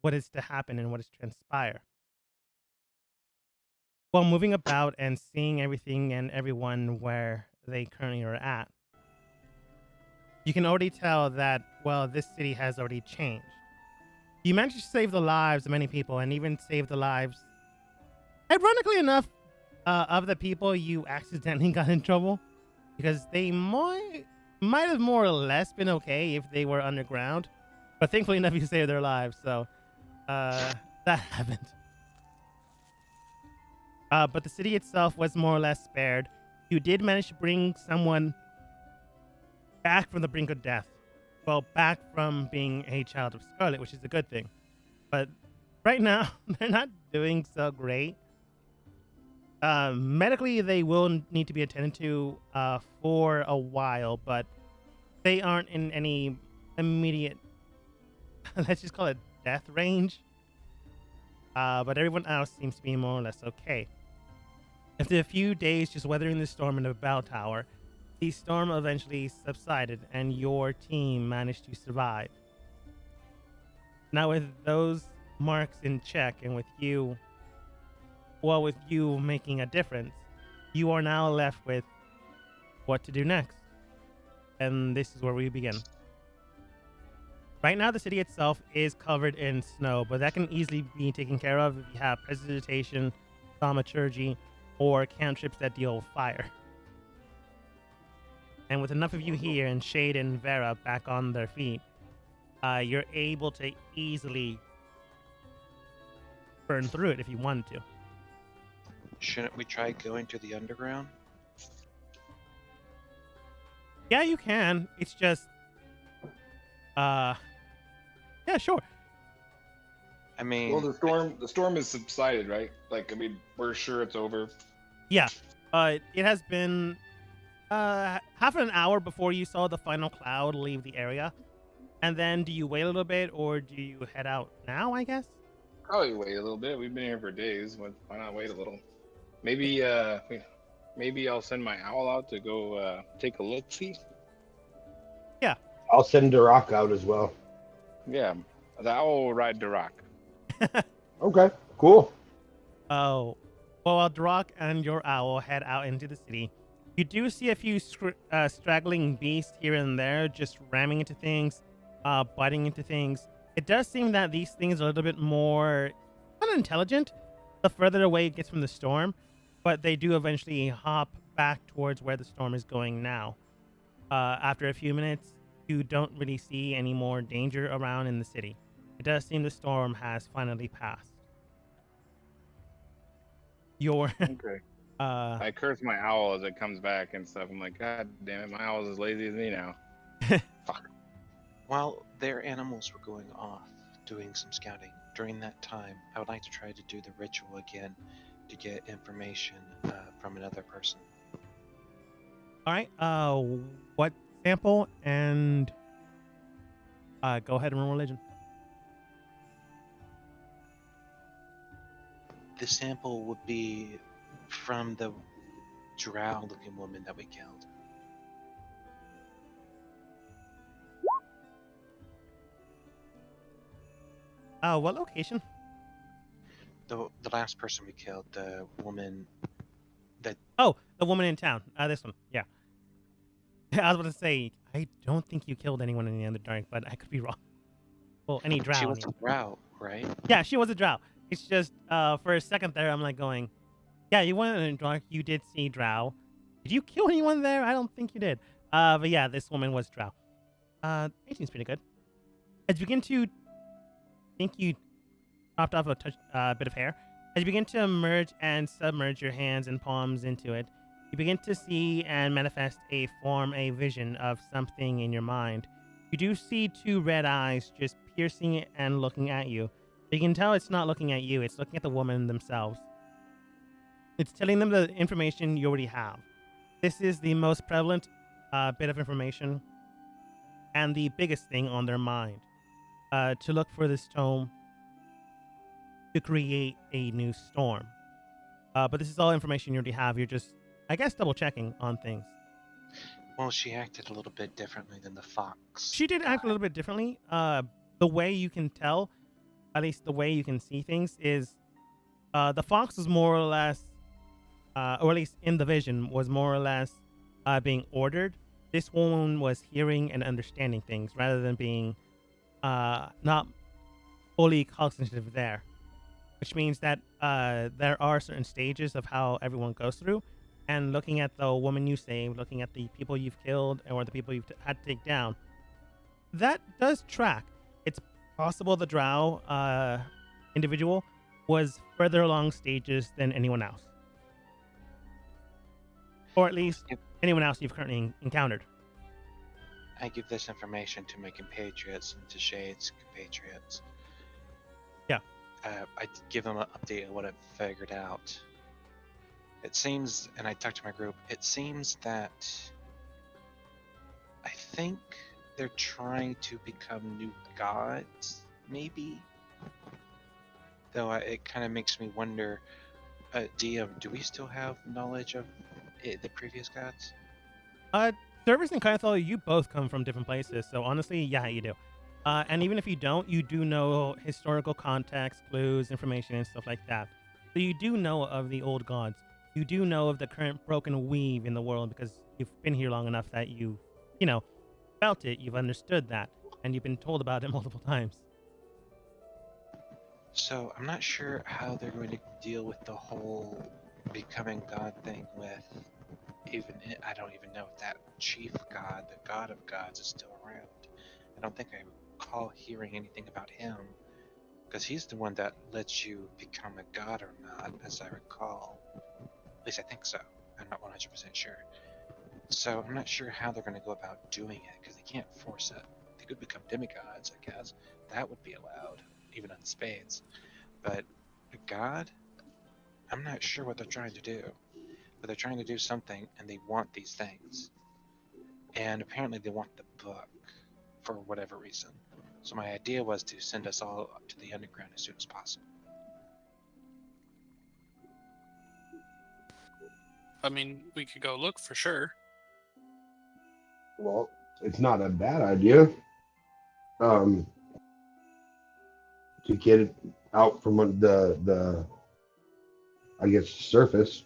what is to happen and what is to transpire. While moving about and seeing everything and everyone where they currently are at, you can already tell that, well, this city has already changed. You managed to save the lives of many people and even save the lives, ironically enough, of the people you accidentally got in trouble because they might have more or less been okay if they were underground. But thankfully enough, you saved their lives. So that happened. But the city itself was more or less spared. You did manage to bring someone back from the brink of death. Well, back from being a child of Scarlet, which is a good thing. But right now, they're not doing so great. Medically, they will need to be attended to for a while, but they aren't in any immediate, let's just call it death range. But everyone else seems to be more or less okay. After a few days just weathering the storm in the bell tower, the storm eventually subsided and your team managed to survive. Now with those marks in check and with you making a difference, you are now left with what to do next. And this is where we begin. Right now, the city itself is covered in snow, but that can easily be taken care of if you have prestidigitation, thaumaturgy, or cantrips that deal with fire. And with enough of you here and Shade and Vera back on their feet, you're able to easily burn through it if you wanted to. Shouldn't we try going to the underground? Yeah, you can. It's just, yeah, sure. I mean, Well, the storm is subsided, right? Like, I mean, we're sure it's over. Yeah, it has been half an hour before you saw the final cloud leave the area. And then do you wait a little bit or do you head out now, I guess? Probably wait a little bit. We've been here for days. Why not wait a little? Maybe maybe I'll send my owl out to go take a look. See? Yeah. I'll send Duroc out as well. Yeah, the owl will ride Duroc. Okay, cool. Oh, well, Drock and your owl head out into the city. You do see a few straggling beasts here and there, just ramming into things, biting into things. It does seem that these things are a little bit more unintelligent the further away it gets from the storm, but they do eventually hop back towards where the storm is going now. After a few minutes, you don't really see any more danger around in the city. It does seem the storm has finally passed. Okay. I curse my owl as it comes back and stuff. I'm like, God damn it, my owl's as lazy as me now. Fuck. while their animals were going off doing some scouting, during that time, I would like to try to do the ritual again to get information from another person. All right. What sample? And go ahead and roll religion. The sample would be from the drow-looking woman that we killed. What location? The last person we killed, the woman that... Oh, the woman in town. This one. Yeah. I was about to say, I don't think you killed anyone in the Underdark, but I could be wrong. Well, any drow. She was a drow, right? Yeah, she was a drow. It's just, for a second there, I'm like going, yeah, you went in the dark. You did see drow. Did you kill anyone there? I don't think you did. But yeah, this woman was drow. 18's pretty good. As you begin to think you chopped off a bit of hair, as you begin to emerge and submerge your hands and palms into it, you begin to see and manifest a vision of something in your mind. You do see two red eyes just piercing it and looking at you. You can tell it's not looking at you, it's looking at the woman themselves. It's telling them the information you already have. This is the most prevalent bit of information and the biggest thing on their mind. To look for this tome to create a new storm. But this is all information you already have. You're just, I guess, double checking on things. Well, she acted a little bit differently than the fox. She did act a little bit differently. The way you can tell, at least the way you can see things, is the fox was more or less, or at least in the vision, was more or less being ordered. This woman was hearing and understanding things rather than being not fully cognitive there, which means that there are certain stages of how everyone goes through. And looking at the woman you saved, looking at the people you've killed, or the people you've had to take down, that does track. It's possible the drow individual was further along stages than anyone else, or at least Yep. anyone else you've currently encountered. I give this information to my compatriots and to Shade's compatriots. Yeah. I give them an update of what I've figured out. It seems, and I talked to my group, it seems that I think they're trying to become new gods, maybe? Though it kind of makes me wonder, DM, do we still have knowledge of the previous gods? Service and Kaithal, you both come from different places, so honestly, yeah, you do. And even if you don't, you do know historical context, clues, information, and stuff like that. So you do know of the old gods. You do know of the current broken weave in the world because you've been here long enough that you felt it, you've understood that, and you've been told about it multiple times. So I'm not sure how they're going to deal with the whole becoming god thing with I don't even know if that chief god, the god of gods, is still around. I don't think I recall hearing anything about him, because he's the one that lets you become a god or not, as I recall. At least I think so. I'm not 100% sure. So I'm not sure how they're going to go about doing it, because they can't force it. They could become demigods, I guess. That would be allowed, even on spades. But a god? I'm not sure what they're trying to do. But they're trying to do something, and they want these things. And apparently they want the book, for whatever reason. So my idea was to send us all up to the underground as soon as possible. I mean, we could go look for sure. Well, it's not a bad idea. To get it out from the I guess surface.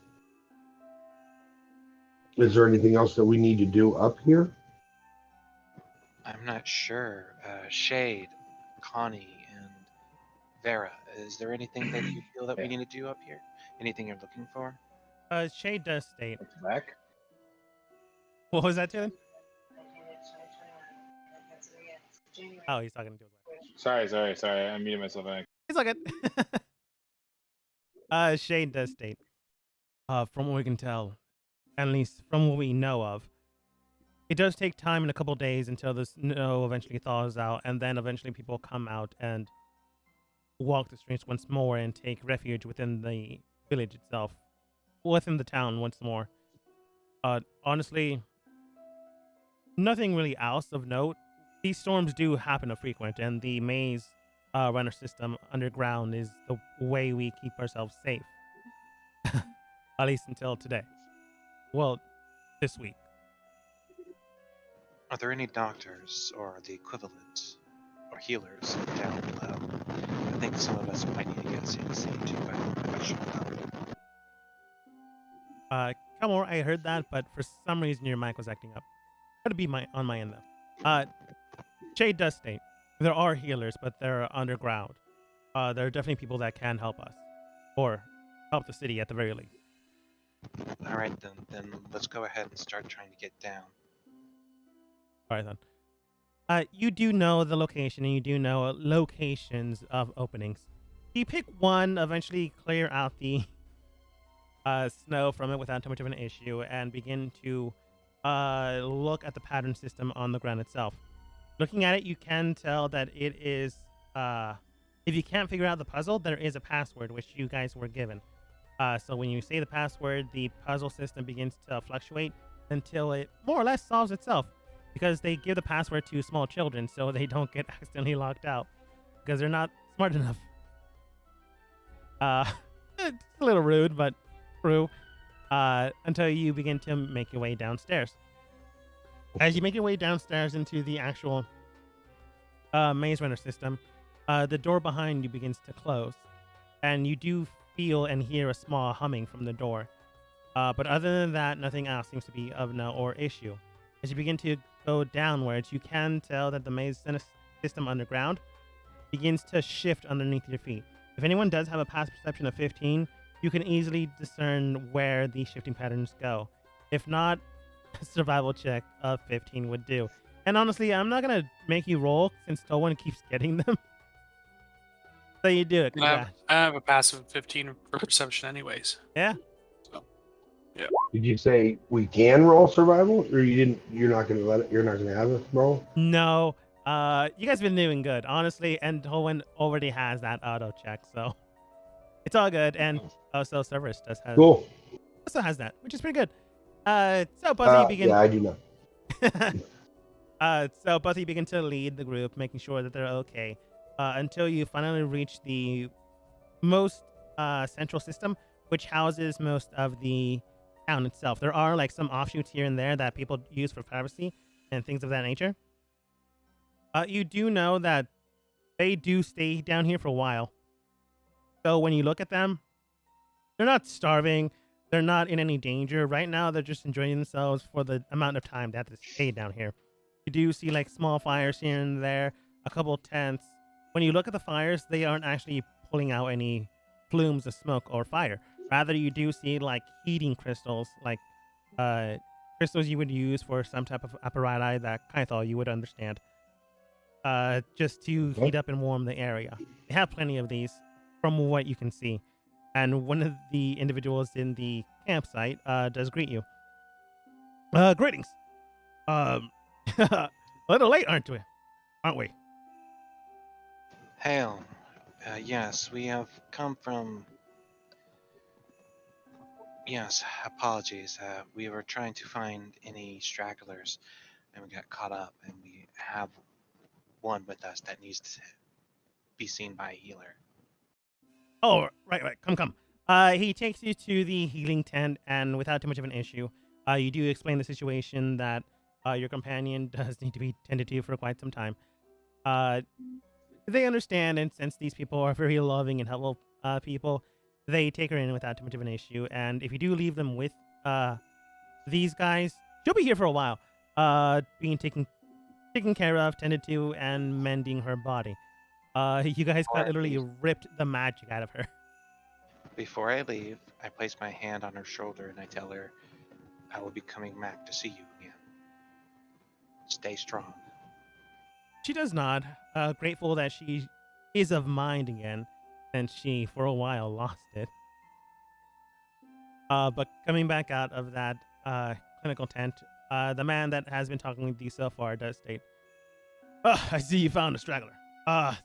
Is there anything else that we need to do up here? I'm not sure. Shade, Connie, and Vera, is there anything that you feel that we need to do up here? Anything you're looking for? Shade does state. What's back? What was that, Jalen? Oh, he's talking to his wife. Sorry. I muted myself back. He's all good. Shade does state. From what we can tell, at least from what we know of, it does take time in a couple days until the snow eventually thaws out, and then eventually people come out and walk the streets once more and take refuge within the village itself, within the town once more. Honestly, nothing really else of note. These storms do happen frequent, and the maze runner system underground is the way we keep ourselves safe. At least until today. Well, this week. Are there any doctors or the equivalent or healers down below? I think some of us might need to get CNC too. I should know. Kamor, I heard that, but for some reason your mic was acting up. Could be on my end though. Shade does state there are healers, but they're underground. There are definitely people that can help us, or help the city at the very least. All right, then let's go ahead and start trying to get down. All right then. You do know the location, and you do know locations of openings. You pick one, eventually clear out the snow from it without too much of an issue, and begin to look at the pattern system on the ground itself. Looking at it, you can tell that it is, if you can't figure out the puzzle, there is a password which you guys were given. So when you say the password, the puzzle system begins to fluctuate until it more or less solves itself, because they give the password to small children so they don't get accidentally locked out because they're not smart enough. It's a little rude, but true. Until you begin to make your way downstairs. As you make your way downstairs into the actual maze runner system, the door behind you begins to close, and you do feel and hear a small humming from the door. But other than that, nothing else seems to be of no or issue. As you begin to go downwards, you can tell that the maze system underground begins to shift underneath your feet. If anyone does have a past perception of 15, you can easily discern where these shifting patterns go. If not, a survival check of 15 would do. And honestly, I'm not going to make you roll since no one keeps getting them. So you do it. Congrats. I have a passive 15 for perception, anyways. Yeah. So, Did you say we can roll survival, or you didn't? You're not going to let it. You're not going to have us roll. No. You guys been doing good, honestly, and Hoenn already has that auto check, so it's all good. And also Cerberus Cool. also has that, which is pretty good. So both of you begin. Yeah, I do not. So both of you begin to lead the group, making sure that they're okay, until you finally reach the most central system, which houses most of the town itself. There are like some offshoots here and there that people use for privacy and things of that nature. You do know that they do stay down here for a while. So when you look at them, they're not starving. They're not in any danger. Right now, they're just enjoying themselves for the amount of time they have to stay down here. You do see like small fires here and there, a couple tents. When you look at the fires, they aren't actually pulling out any plumes of smoke or fire. Rather, you do see like heating crystals, like crystals you would use for some type of apparatus that Kythal you would understand. Just to heat up and warm the area. They have plenty of these from what you can see. And one of the individuals in the campsite does greet you. Greetings. A little late, aren't we? Hail. Yes, we have come from... Yes, apologies. We were trying to find any stragglers, and we got caught up, and we have one with us that needs to be seen by a healer. Oh, right. Come. He takes you to the healing tent, and without too much of an issue, you do explain the situation that your companion does need to be tended to for quite some time. They understand, and since these people are very loving and helpful people, they take her in without too much of an issue. And if you do leave them with these guys, she'll be here for a while, being taken care of, tended to, and mending her body. You guys quite literally ripped the magic out of her. Before I leave, I place my hand on her shoulder and I tell her, I will be coming back to see you again. Stay strong. She does nod, grateful that she is of mind again, since she, for a while, lost it. But coming back out of that clinical tent, the man that has been talking with you so far does state, I see you found a straggler.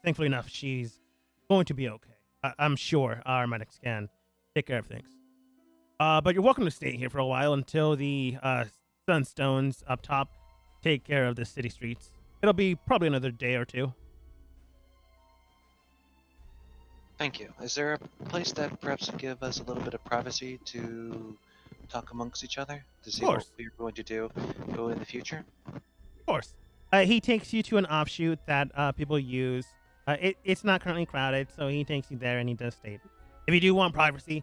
Thankfully enough, she's going to be okay. I'm sure our medics can take care of things. But you're welcome to stay here for a while until the sunstones up top take care of the city streets. It'll be probably another day or two. Thank you. Is there a place that perhaps would give us a little bit of privacy to talk amongst each other? To see what we're going to do in the future? Of course. He takes you to an offshoot that people use. It's not currently crowded, so he takes you there and he does state, if you do want privacy,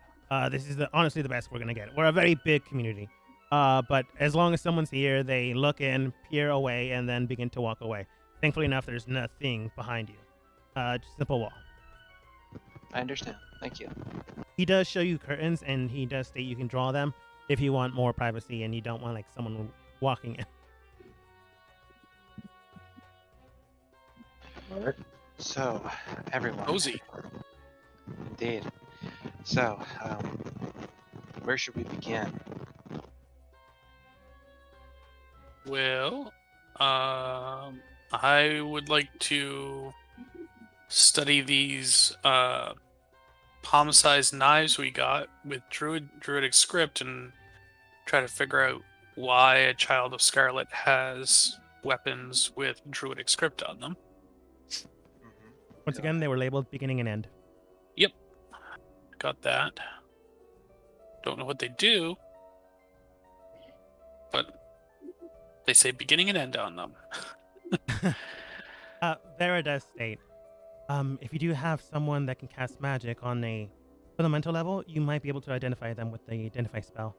this is honestly the best we're going to get. We're a very big community. But as long as someone's here, they look in, peer away, and then begin to walk away. Thankfully enough, there's nothing behind you. Just a simple wall. I understand. Thank you. He does show you curtains, and he does state you can draw them if you want more privacy and you don't want like someone walking in. All right. So, everyone. Cozy. Indeed. So, where should we begin? Well, I would like to study these palm-sized knives we got with druidic script and try to figure out why a child of Scarlet has weapons with druidic script on them. Once again, they were labeled beginning and end. Yep. Got that. Don't know what they do, but they say beginning and end on them. Vera does state, If you do have someone that can cast magic on a fundamental level, you might be able to identify them with the identify spell.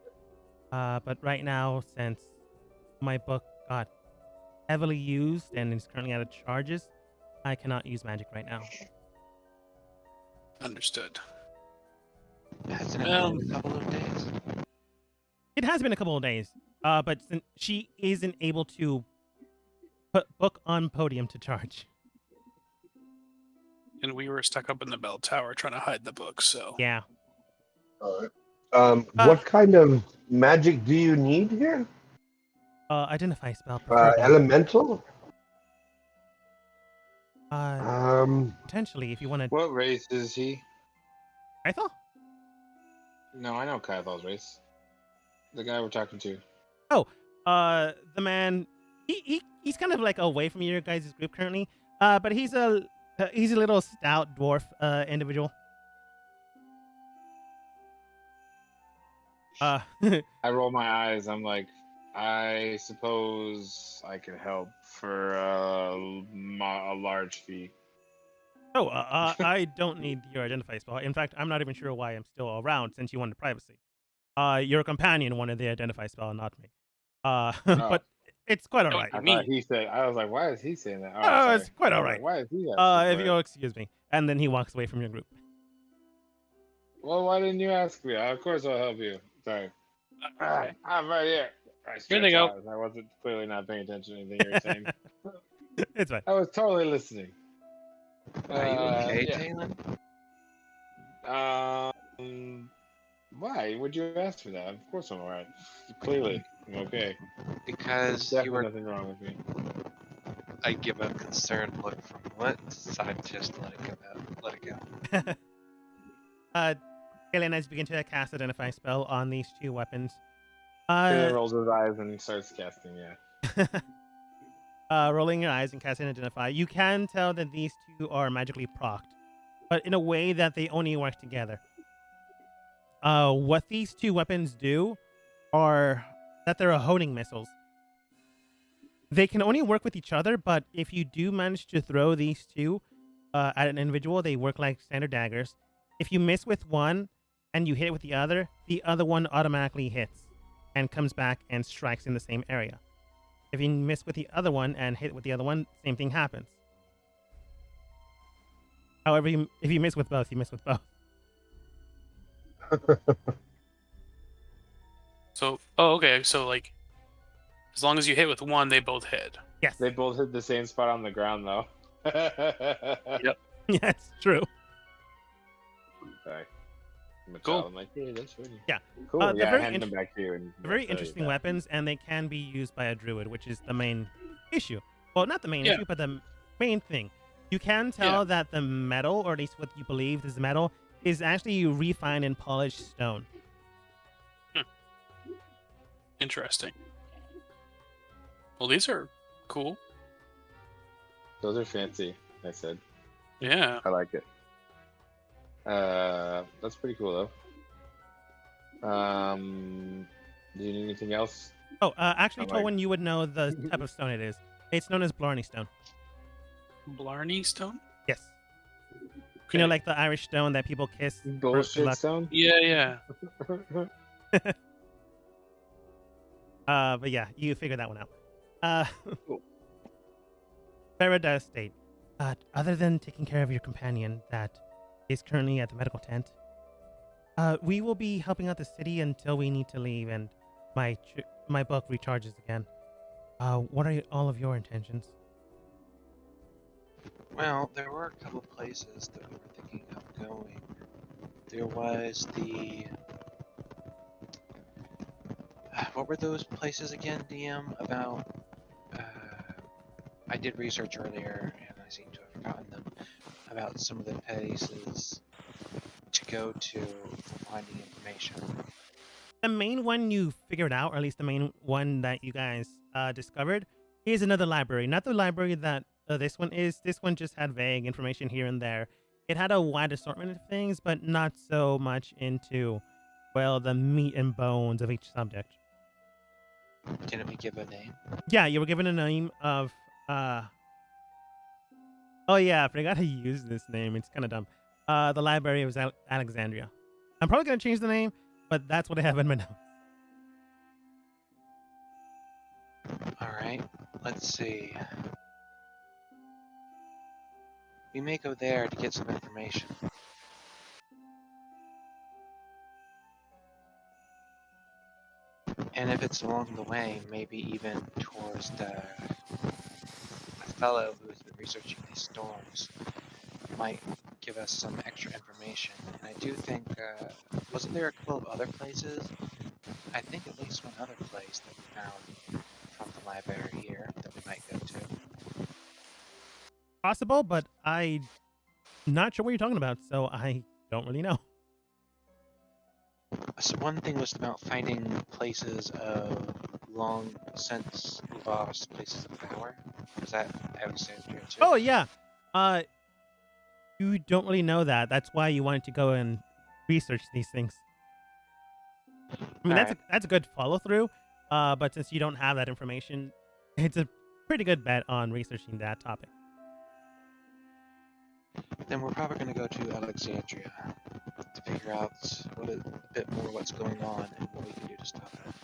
But right now, since my book got heavily used and is currently out of charges, I cannot use magic right now. Understood. Hasn't it been a couple of days? It has been a couple of days, but since she isn't able to put book on podium to charge. And we were stuck up in the bell tower trying to hide the book, so. Yeah. All right. What kind of magic do you need here? Identify spell, preferably. Elemental? Potentially, if you want to. What race is he? I thought. No, I know Kythal's race. The guy we're talking to. The man. He's kind of like away from your guys' group currently. But he's a little stout dwarf individual. I roll my eyes. I'm like, I suppose I could help for a large fee. I don't need your identify spell. In fact, I'm not even sure why I'm still around since you wanted privacy. Your companion wanted the identify spell, not me. But it's quite all right. I thought he said. I was like, why is he saying that? Oh, It's quite all right. Why is he? If you'll excuse me, and then he walks away from your group. Well, why didn't you ask me? Of course I'll help you. Sorry. I'm right here. Here they go. I wasn't clearly not paying attention to anything you were saying. It's fine. I was totally listening. Are you okay, yeah. Talon? Why would you ask for that? Of course I'm alright. Clearly, I'm okay. Because There's you were. nothing wrong with me. I give a concerned look from what scientist let it go. Galen has begun to cast identify spell on these two weapons. Taylor rolls his eyes and starts casting. Yeah. Rolling your eyes and casting identify. You can tell that these two are magically procced, but in a way that they only work together. What these two weapons do are that they're honing missiles. They can only work with each other, but if you do manage to throw these two at an individual, they work like standard daggers. If you miss with one and you hit it with the other one automatically hits and comes back and strikes in the same area. If you miss with the other one and hit with the other one, same thing happens. However, if you miss with both, you miss with both. So, okay. So, like, as long as you hit with one, they both hit. Yes. They both hit the same spot on the ground, though. Yep. Yeah, it's true. Sorry. Cool. I'm like, hey, that's funny. Yeah. Cool. They're Yeah, very I hand them back to you. And They're very I'll tell you interesting that. weapons, and they can be used by a druid, which is the main issue. Well, not the main Yeah. issue, but the main thing. You can tell that the metal, or at least what you believe is metal, is actually refined and polished stone. Interesting. Well, these are cool. Those are fancy, I said. Yeah. I like it. That's pretty cool, though. Do you need anything else? Oh, actually, I like- Tolwyn, you would know the type of stone it is. It's known as Blarney stone. Blarney stone? Yes. Okay. You know, like the Irish stone that people kiss. for Bullshit luck. stone? Yeah. But yeah, you figure that one out. Cool. Farah does state, other than taking care of your companion that is currently at the medical tent, we will be helping out the city until we need to leave and my book recharges again. What are all of your intentions? Well, there were a couple places that we were thinking of going. There was the. What were those places again, DM? About. I did research earlier, and I seem to have forgotten them. About some of the places to go to for finding information. The main one you figured out, or at least the main one that you guys discovered, is another library. Not the library that this one is. This one just had vague information here and there. It had a wide assortment of things, but not so much into, well, the meat and bones of each subject. Didn't we give a name? Yeah, you were given a name of Oh yeah, I forgot to use this name. It's kind of dumb. The library was Alexandria. I'm probably gonna change the name, but that's what I have in my notes. Alright, let's see. We may go there to get some information. And if it's along the way, maybe even towards the fellow who's been researching these storms might give us some extra information. And I do think, wasn't there a couple of other places? I think at least one other place that we found from the library here that we might go to. Possible, but I'm not sure what you're talking about, so I don't really know. So one thing was about finding places of long since lost places of power. Was that Alexandria too? Oh yeah. You don't really know that. That's why you wanted to go and research these things. I mean, Alright. that's a good follow through. But since you don't have that information, it's a pretty good bet on researching that topic. Then we're probably going to go to Alexandria to figure out a bit more what's going on and what we can do to stop it.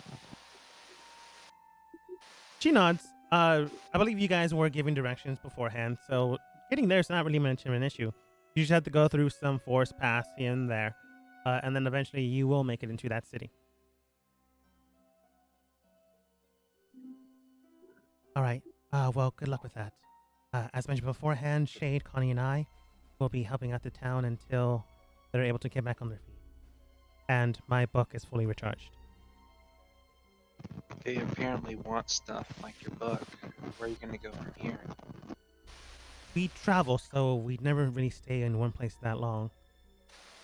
She nods. I believe you guys were giving directions beforehand, so getting there is not really much of an issue. You just have to go through some forest paths here and there, and then eventually you will make it into that city. All right. Well, good luck with that. As mentioned beforehand, Shade, Connie, and I will be helping out the town until they're able to get back on their feet. And my book is fully recharged. They apparently want stuff like your book. Where are you going to go from here? We travel, so we never really stay in one place that long.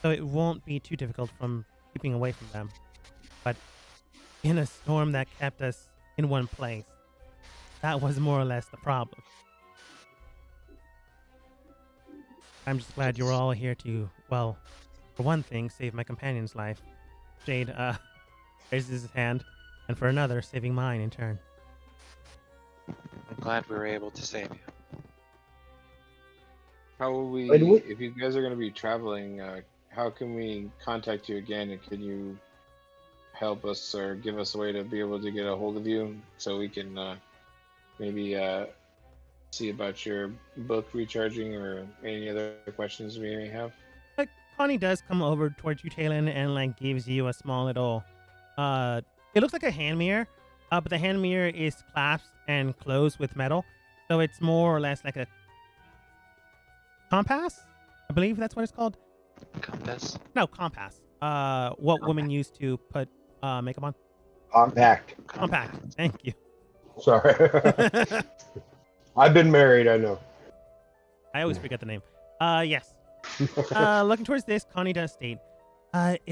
So it won't be too difficult from keeping away from them. But in a storm that kept us in one place, that was more or less the problem. I'm just glad you're all here to, well, for one thing, save my companion's life. Jade, raises his hand, and for another, saving mine in turn. I'm glad we were able to save you. How will we, And what- if you guys are going to be traveling, how can we contact you again? And can you help us or give us a way to be able to get a hold of you so we can maybe see about your book recharging or any other questions we may have? Like, Connie does come over towards you, Talon, and like gives you a small little, it looks like a hand mirror, but the hand mirror is clasped and closed with metal, so it's more or less like a compass. I believe that's what it's called. Compass? No, compass. What women used to put makeup on. Compact. Compact. Thank you. Sorry. I've been married, I know. I always forget the name. Yes. Looking towards this, Connie does state, it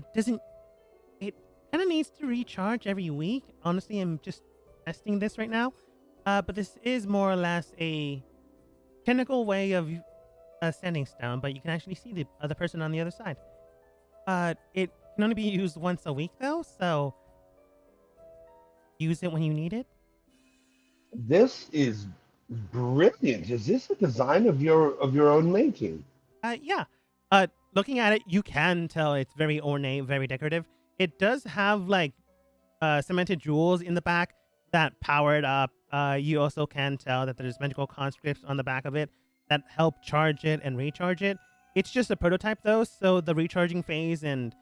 kind of needs to recharge every week. Honestly, I'm just testing this right now. But this is more or less a technical way of standing stone, but you can actually see the other person on the other side. It can only be used once a week, though, so use it when you need it. This is brilliant. Is this a design of your own making? Yeah. Looking at it, you can tell it's very ornate, very decorative. It does have like cemented jewels in the back that power it up. You also can tell that there's magical conscripts on the back of it that help charge it and recharge it. It's just a prototype though, so the recharging phase and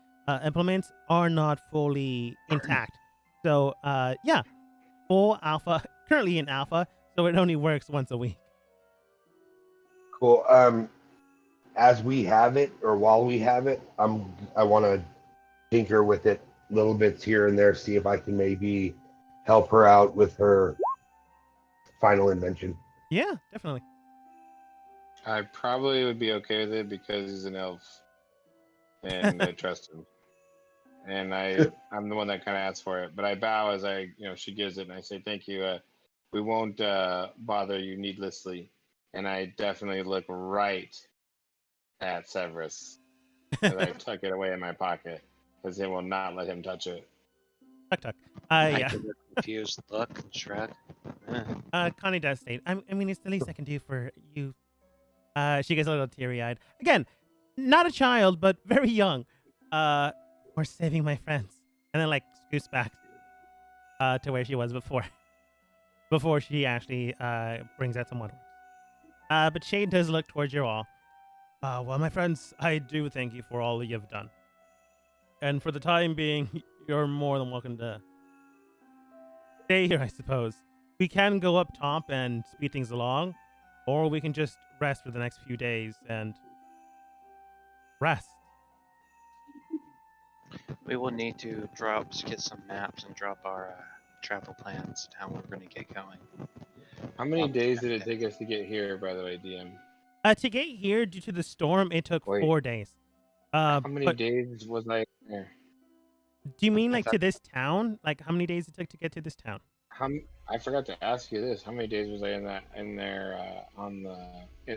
implements are not fully intact. So yeah, full alpha, currently in alpha, so it only works once a week. Cool. As we have it, or while we have it, I want to tinker with it little bits here and there, see if I can maybe help her out with her final invention. Yeah, definitely. I probably would be okay with it because he's an elf, and I trust him. And I'm the one that kind of asks for it, but I bow as she gives it, and I say thank you. We won't bother you needlessly. And I definitely look right at Severus as I tuck it away in my pocket, because they will not let him touch it. Tuck tuck. I Yeah. give a confused look and shrug. Connie does state, I mean, it's the least I can do for you. She gets a little teary-eyed. Again, not a child, but very young. For saving my friends. And then, like, scoots back to where she was before she actually brings out some waterworks. But Shade does look towards you all. Well, my friends, I do thank you for all you've done. And for the time being, you're more than welcome to stay here, I suppose. We can go up top and speed things along, or we can just rest for the next few days and rest. We will need to get some maps and drop our travel plans and how we're going to get going. How many days did it take us to get here, by the way, DM? To get here, due to the storm, it took 4 days. How many days was I there? Do you mean like to this town? Like how many days it took to get to this town? I forgot to ask you this. How many days was I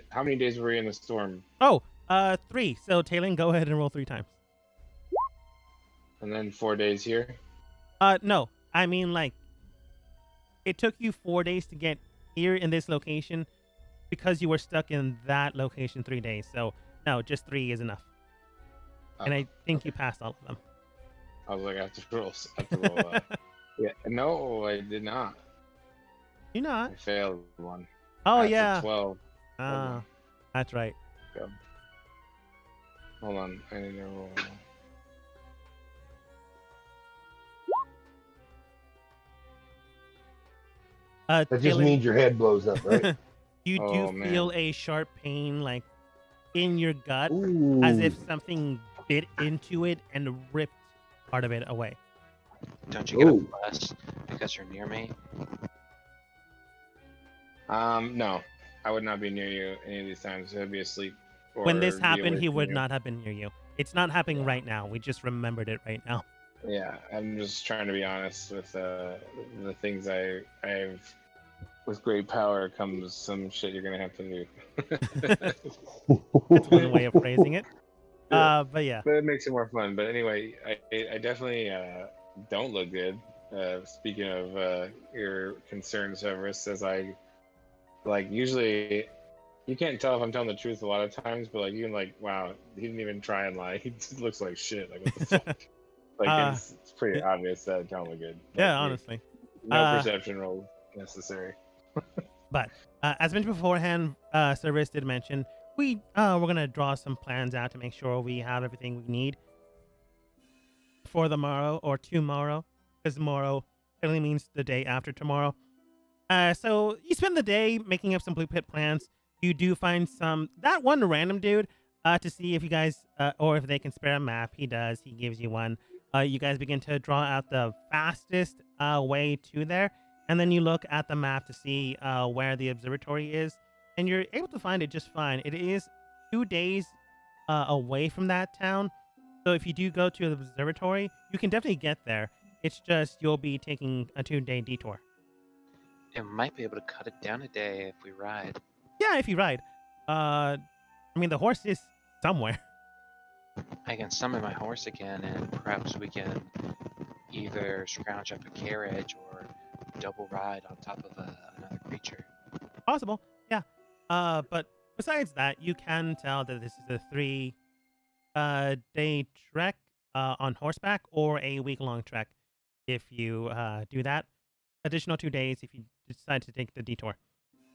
how many days were we in the storm? Oh, 3. So Taylor, go ahead and roll 3 times. And then 4 days here? No. I mean, like, it took you 4 days to get here in this location because you were stuck in that location 3 days. So, no, just 3 is enough. And I think you passed all of them. I was like, I have to roll. Yeah, no, I did not. You're not? I failed one. Oh, After yeah. 12. That's right. Go. Hold on. I need to roll. That just Taylor, means your head blows up, right? you do Oh, feel man. a sharp pain, like, in your gut, Ooh. as if something bit into it and ripped part of it away. Don't you get a Ooh. plus because you're near me? No. I would not be near you any of these times. I'd be asleep. Or When this be happened, away he from would you. not have been near you. It's not happening right now. We just remembered it right now. Yeah, I'm just trying to be honest with the things I've. With great power comes some shit you're gonna have to do. That's one way of phrasing it. Yeah. But yeah. But it makes it more fun. But anyway, I definitely don't look good. Speaking of your concerns, Severus, as I usually you can't tell if I'm telling the truth a lot of times, but like even like wow, he didn't even try and lie. He just looks like shit. Like what the fuck? Like it's pretty obvious that I don't look good. Yeah, Like, honestly. no perception roll necessary. But as mentioned beforehand, Cerberus did mention we're gonna draw some plans out to make sure we have everything we need for the morrow or tomorrow, because tomorrow really means the day after tomorrow. So you spend the day making up some blue pit plans. You do find that one random dude to see if you guys or if they can spare a map. He does. He gives you one. You guys begin to draw out the fastest way to there. And then you look at the map to see where the observatory is, and you're able to find it just fine. It is 2 days away from that town, so if you do go to the observatory, you can definitely get there. It's just you'll be taking a 2-day detour. And we might be able to cut it down a day if we ride. Yeah, if you ride. I mean, the horse is somewhere. I can summon my horse again, and perhaps we can either scrounge up a carriage or double ride on top of another creature. Possible, yeah. But besides that, you can tell that this is a 3-day trek on horseback or a week-long trek if you do that. Additional 2 days if you decide to take the detour.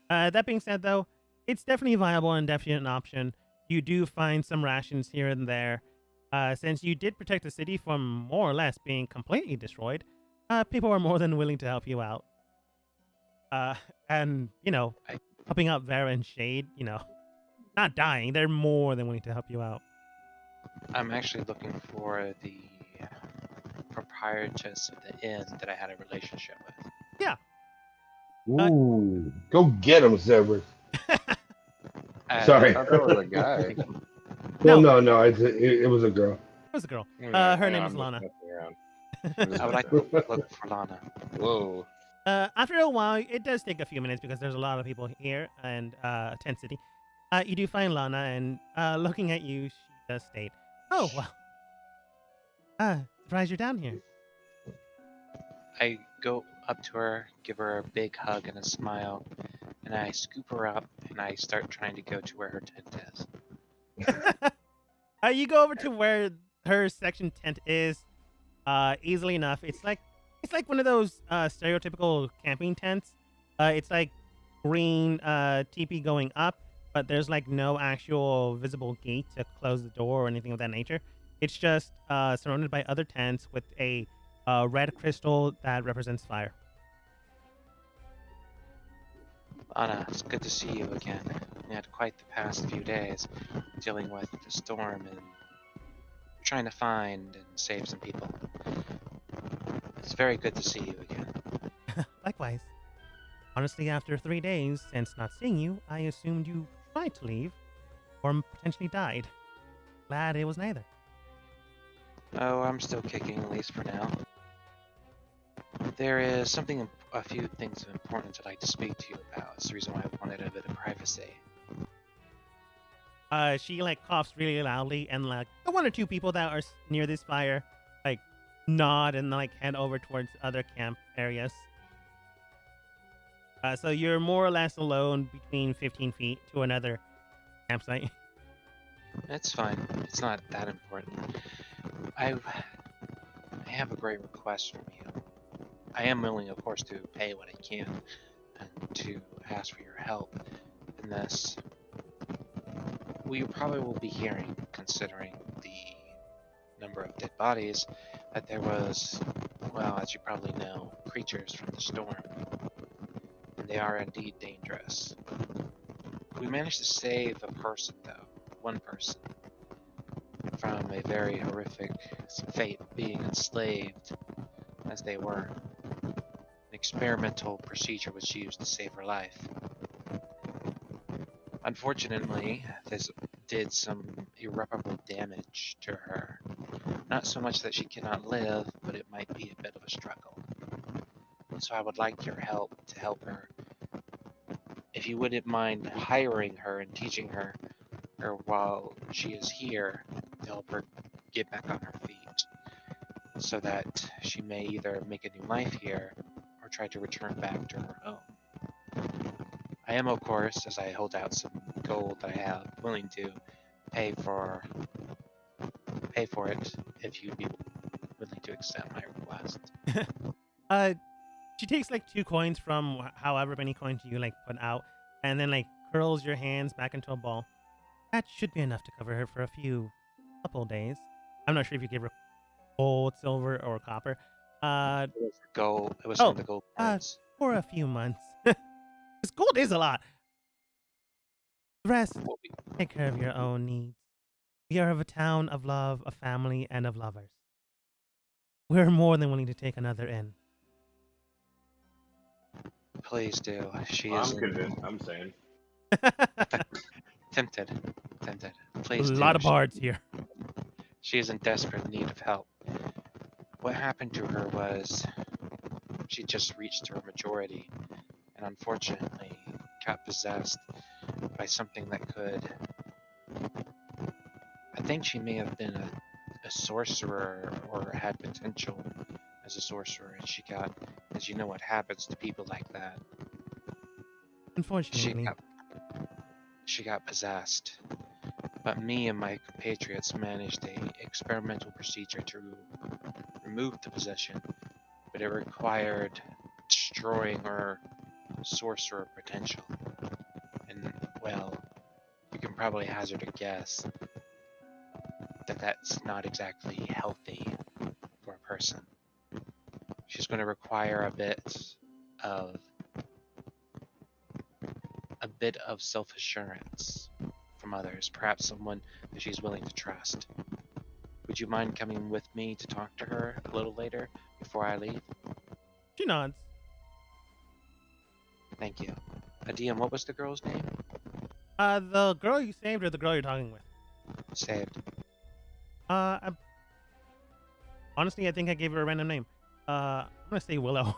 That being said, though, it's definitely viable and definitely an option. You do find some rations here and there. Since you did protect the city from more or less being completely destroyed, people are more than willing to help you out. And, helping out Vera and Shade, not dying, they're more than willing to help you out. I'm actually looking for the proprietress of the inn that I had a relationship with. Yeah. Ooh, go get him, Severus. Sorry. I thought that was a guy. Well, no, it was a girl. It was a girl. Yeah, Her I name know, is I'm Lana. just messing around. I would like to look for Lana. Whoa. After a while, it does take a few minutes because there's a lot of people here and a tent city. You do find Lana, and looking at you, she does state, "Oh, well. Surprised you're down here." I go up to her, give her a big hug and a smile, and I scoop her up and I start trying to go to where her tent is. You go over to where her section tent is, easily enough. It's like one of those stereotypical camping tents. It's like green teepee going up, but there's like no actual visible gate to close the door or anything of that nature. It's just surrounded by other tents with a red crystal that represents fire. Anna, it's good to see you again. We had quite the past few days dealing with the storm and trying to find and save some people. It's very good to see you again. Likewise. Honestly, after 3 days since not seeing you, I assumed you tried to leave or potentially died. Glad it was neither. Oh, I'm still kicking, at least for now. There is a few things of importance I'd like to speak to you about. It's the reason why I wanted a bit of privacy. She like coughs really loudly, and like the one or two people that are near this fire like nod and like head over towards other camp areas. So you're more or less alone between 15 feet to another campsite. It's fine. It's not that important. I have a great request from you. I am willing, of course, to pay what I can and to ask for your help in this. We probably will be hearing, considering the number of dead bodies, that there was, well, as you probably know, creatures from the storm. And they are indeed dangerous. We managed to save a person, though, one person, from a very horrific fate, being enslaved as they were. An experimental procedure was used to save her life. Unfortunately, this did some irreparable damage to her. Not so much that she cannot live, but it might be a bit of a struggle. So I would like your help to help her. If you wouldn't mind hiring her and teaching her, or while she is here, to help her get back on her feet, so that she may either make a new life here or try to return back to her home. I am, of course, as I hold out some gold that I have, willing to pay for it if you'd be willing to accept my request. She takes like 2 coins from however many coins you like put out, and then like curls your hands back into a ball. That should be enough to cover her for a couple days. I'm not sure if you give her gold, silver, or copper. It was gold. It was from the gold coins. For a few months. Because gold is a lot. The rest, take care of your own needs. We are of a town of love, of family, and of lovers. We're more than willing to take another in. Please do. I'm convinced. I'm saying. Tempted. Please do. A lot of bards here. She is in desperate need of help. What happened to her was she just reached her majority and unfortunately got possessed by something that could... I think she may have been a sorcerer or had potential as a sorcerer, and she got... As you know what happens to people like that. Unfortunately. She got possessed. But me and my compatriots managed an experimental procedure to remove the possession, but it required destroying her sorcerer potential. And, well, you can probably hazard a guess that that's not exactly healthy for a person. She's going to require a bit of self-assurance from others, perhaps someone that she's willing to trust. Would you mind coming with me to talk to her a little later before I leave? She nods. Thank you. DM, what was the girl's name? The girl you saved or the girl you're talking with? Saved. Honestly, I think I gave her a random name. I'm gonna say Willow.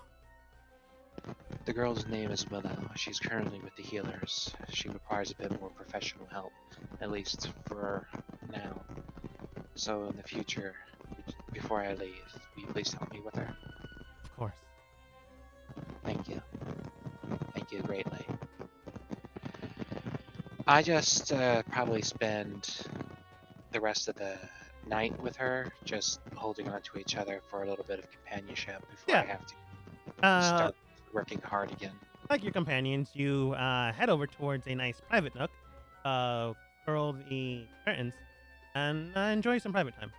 The girl's name is Willow. She's currently with the healers. She requires a bit more professional help, at least for now. So in the future, before I leave, will you please help me with her? Of course. Thank you. Thank you greatly. I just probably spend the rest of the night with her, just holding on to each other for a little bit of companionship before Yeah. I have to Uh, start working hard again. like your companions, you head over towards a nice private nook, curl the curtains, and enjoy some private time.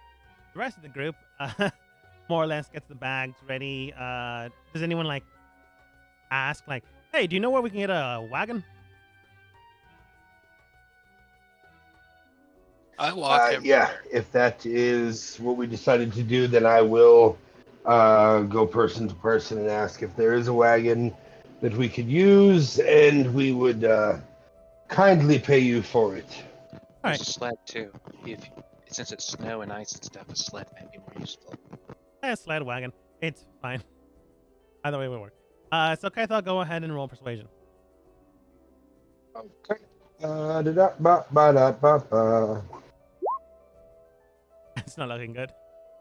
The rest of the group, more or less, gets the bags ready. Does anyone like ask, like, "Hey, do you know where we can get a wagon?" I walk him. Yeah, if that is what we decided to do, then I will go person to person and ask if there is a wagon that we could use, and we would kindly pay you for it. There's a sled too. Since it's snow and ice and stuff, a sled might be more useful. Sled wagon. It's fine. Either way will work. So Kaithal, go ahead and roll persuasion. Okay. Da-da-ba-ba-da-ba-ba. It's not looking good.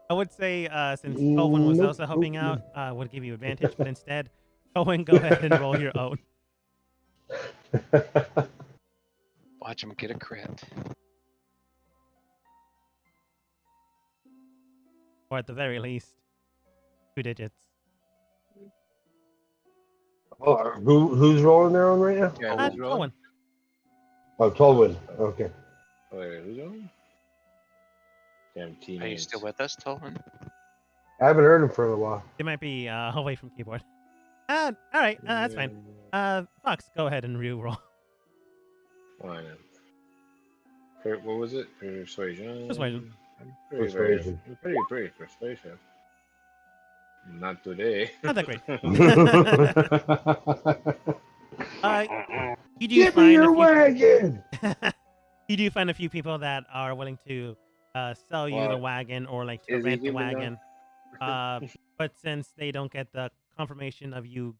I would say since Colwyn was Nope, also helping nope, out, would give you advantage, but instead, Colwyn, go ahead and roll your own. Watch him get a crit. Or at the very least, 2 digits. Oh, who's rolling their own right now? Yeah, Uh, who's rolling? Colwyn. Oh, Tolwyn. Okay. Wait, who's rolling? Damn Are you teammates. still with us, Tolan? I haven't heard him for a while. They might be away from keyboard. All right, that's fine. Fox, go ahead and re-roll. Why not? What was it? Persuasion. Persuasion. I'm Persuasion. pretty persuasive. Not today. Not that great. You do Give me find your a wagon. you do find a few people that are willing to sell you the Well, wagon or like to is he rent the giving them- wagon. But since they don't get the confirmation of you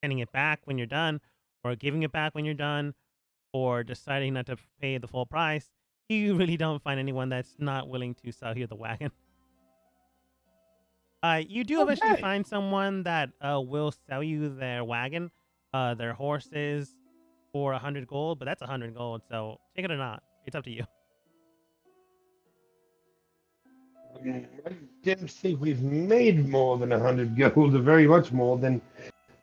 sending it back when you're done, or giving it back when you're done, or deciding not to pay the full price, you really don't find anyone that's not willing to sell you the wagon. You do eventually Okay. find someone that will sell you their wagon, their horses, for 100 gold, but that's 100 gold, so take it or not. It's up to you. I didn't think we've made more than 100 gold, or very much more than.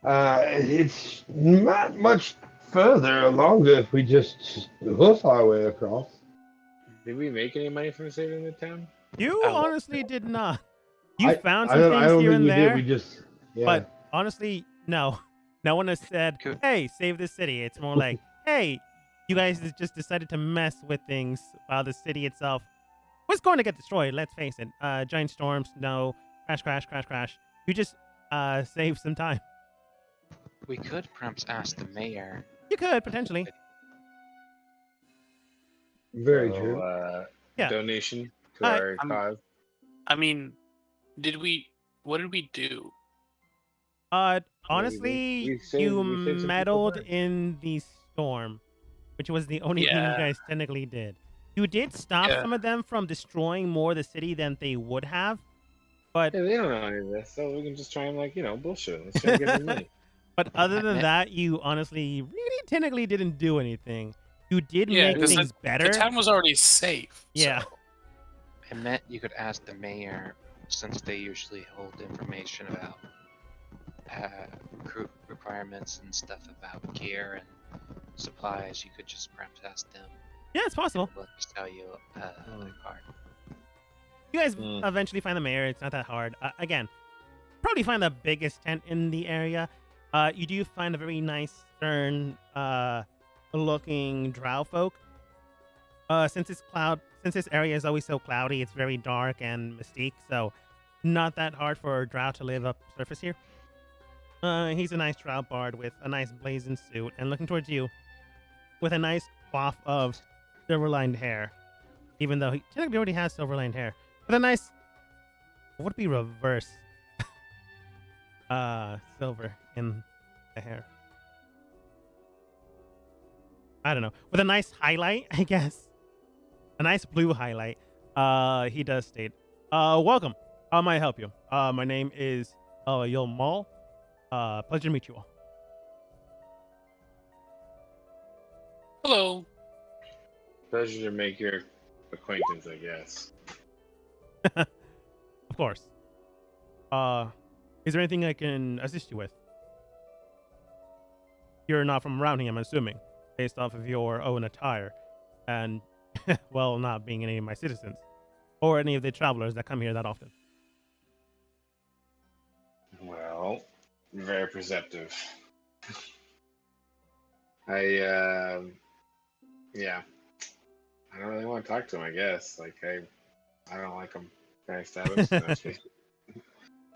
It's not much further or longer if we just hoof our way across. Did we make any money from saving the town? You Oh. honestly did not. You found I some don't things think here and we there, did. We just. Yeah. but honestly, no. No one has said, Good. hey, save this city. It's more like, hey, you guys just decided to mess with things while the city itself was going to get destroyed. Let's face it. Giant storms, no. Crash, crash, crash, crash. You just saved some time. We could perhaps ask the mayor. You could, potentially. Very So, true. Yeah. Donation to Alright, our cause. I mean, what did we do? Honestly, we saved- you we saved some meddled people in the storm, which was the only thing you Yeah. guys technically did. You did stop Yeah. some of them from destroying more of the city than they would have, but Yeah, they don't know any of this, so we can just try and bullshit. Let's try and get some money. but other than Admit- that, you honestly really technically didn't do anything. You did Yeah, make 'cause things better. The town was already safe. Yeah. so- I meant you could ask the mayor, since they usually hold information about recruit requirements and stuff about gear and supplies. You could just perhaps ask them. Yeah, it's possible. They'll just tell you the card. You guys Mm. eventually find the mayor. It's not that hard. Again, probably find the biggest tent in the area. You do find a very nice, stern looking drow folk. Since this area is always so cloudy, it's very dark and mystique, so not that hard for a drow to live up surface here. He's a nice drow bard with a nice blazing suit and looking towards you with a nice coif of silver-lined hair, even though he technically already has silver-lined hair. With a nice, what would it be reverse? Silver in the hair. I don't know. With a nice highlight, I guess. A nice blue highlight. He does state, welcome. How may I help you? My name is Yul Maul. Pleasure to meet you all. Hello. Pleasure to make your acquaintance, I guess. Of course. Is there anything I can assist you with? You're not from around here, I'm assuming, based off of your own attire, and well, not being any of my citizens or any of the travelers that come here that often. Well, very perceptive. Yeah. I don't really want to talk to him, I guess. Like, I don't like him. Can I stab him? No, it's just-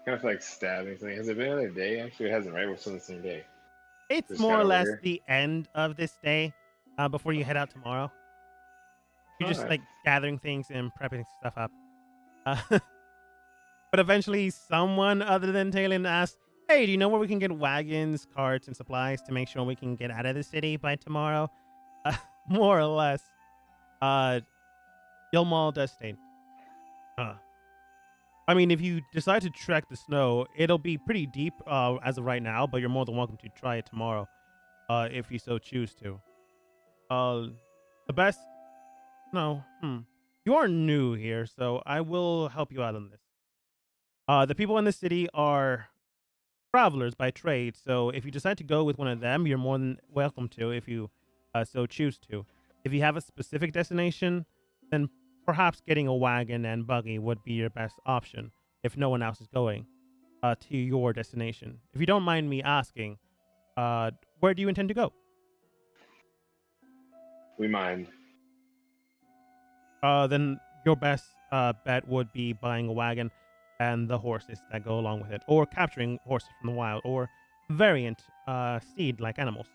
kind of like stabbing something. Has it been another day? Actually, it hasn't, right? We're still the same day. It's Just more got or over less here. the end of this day before you head out tomorrow. You're just Alright. like gathering things and prepping stuff up. But eventually, someone other than Talon asks, "Hey, do you know where we can get wagons, carts, and supplies to make sure we can get out of the city by tomorrow?" More or less. Yilmal does state. I mean, if you decide to trek the snow, it'll be pretty deep as of right now, but you're more than welcome to try it tomorrow if you so choose to. The best... No. You are new here, so I will help you out on this. The people in the city are travelers by trade, so if you decide to go with one of them, you're more than welcome to if you so choose to. If you have a specific destination, then perhaps getting a wagon and buggy would be your best option if no one else is going to your destination. If you don't mind me asking, where do you intend to go? We mind. Then your best bet would be buying a wagon and the horses that go along with it, or capturing horses from the wild, or variant steed-like animals.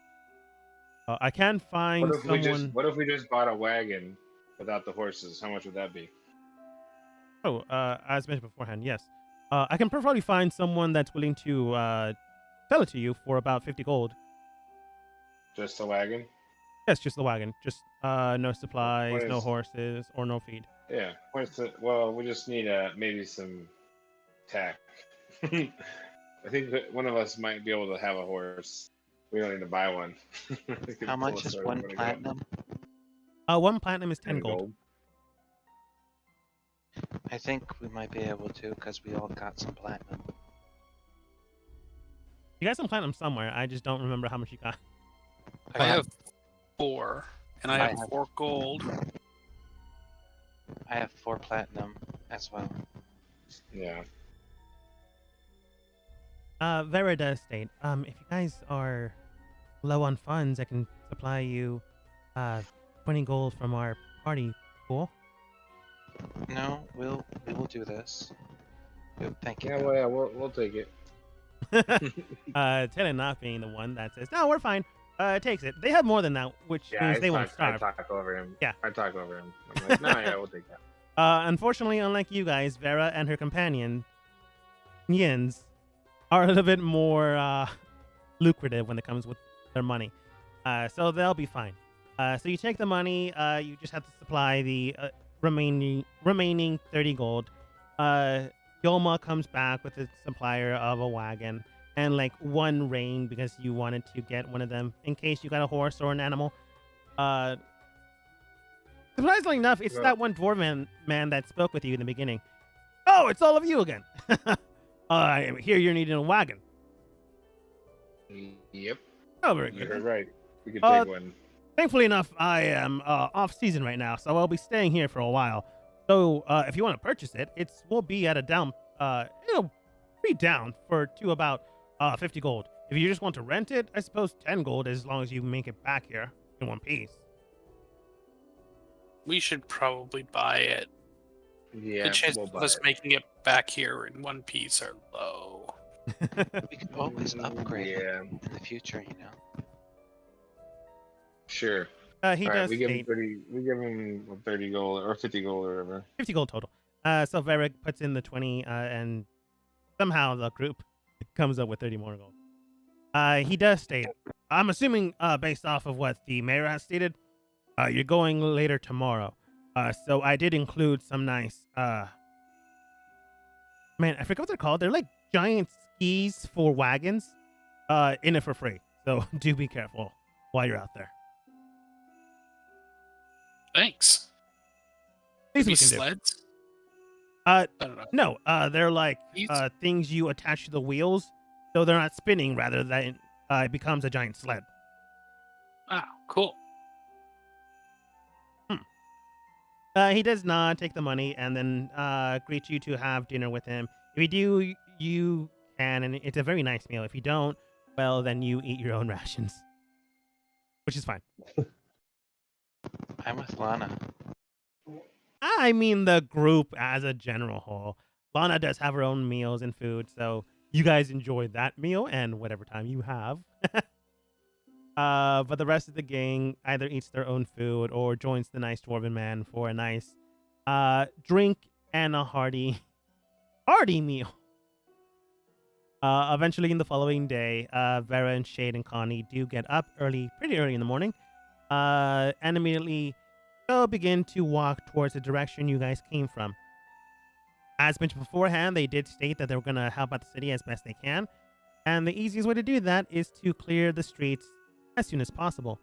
I can find someone... What if we just bought a wagon without the horses? How much would that be? Oh, as mentioned beforehand, yes. I can probably find someone that's willing to sell it to you for about 50 gold. Just a wagon? Yes, just the wagon. Just no supplies, What no is- horses, or no feed. Yeah. Well, we just need maybe some tack. I think that one of us might be able to have a horse. We don't need to buy one. We can How pull much us is wherever one we wanna go. platinum? 1 platinum is 10 10 gold. I think we might be able to because we all got some platinum. You got some platinum somewhere. I just don't remember how much you got. I have 4, and I I have have- 4 gold. I have 4 platinum as well. Yeah. Vera does state, if you guys are low on funds, I can supply you 20 gold from our party pool. No, we will do this. Thank you. Yeah, God. well, yeah, we'll take it. Taylor not being the one that says, "No, we're fine." Takes it. They have more than that, which means they won't I starve. talk over him. Yeah. I talk over him. I'm like, no, yeah, we'll take that. Unfortunately, unlike you guys, Vera and her companion, Yins, are a little bit more lucrative when it comes with their money. So they'll be fine. So you take the money. You just have to supply the remaining 30 gold. Yolma comes back with a supplier of a wagon and like 1 rein because you wanted to get one of them in case you got a horse or an animal. Surprisingly enough, it's Well- that one dwarven man that spoke with you in the beginning. Oh, it's all of you again. I hear you're needing a wagon. Yep. Oh, very You good. heard right. We could Uh, take one. Thankfully enough, I am off season right now, so I'll be staying here for a while. So if you want to purchase it, will be at a down. It'll be down to about 50 gold. If you just want to rent it, I suppose 10 gold as long as you make it back here in one piece. We should probably buy it. Yeah, The chances we'll of buy us it. making it back here in one piece are low. We can always upgrade it Yeah, in the future, you know. sure. He All right, does we give him state 30. We give him 30 gold or 50 gold or whatever. 50 gold total. So Varric puts in the 20, and somehow the group comes up with 30 more gold. He does state, I'm assuming based off of what the mayor has stated, you're going later tomorrow. So I did include some nice, man, I forget what they're called. They're like giant skis for wagons in it for free. So do be careful while you're out there. Thanks. Things Maybe we can do. sleds? Uh, I don't know. no. They're like These? things you attach to the wheels, so they're not spinning. Rather than it becomes a giant sled. Ah, cool. He does not take the money and then greet you to have dinner with him. If you do, you can, and it's a very nice meal. If you don't, well, then you eat your own rations, which is fine. I'm with Lana. I mean the group as a general whole. Lana does have her own meals and food, so you guys enjoy that meal and whatever time you have. But the rest of the gang either eats their own food or joins the nice dwarven man for a nice drink and a hearty meal. Eventually, in the following day, Vera and Shade and Connie do get up pretty early in the morning, and immediately go begin to walk towards the direction you guys came from. As mentioned beforehand, they did state that they were going to help out the city as best they can, and the easiest way to do that is to clear the streets as soon as possible.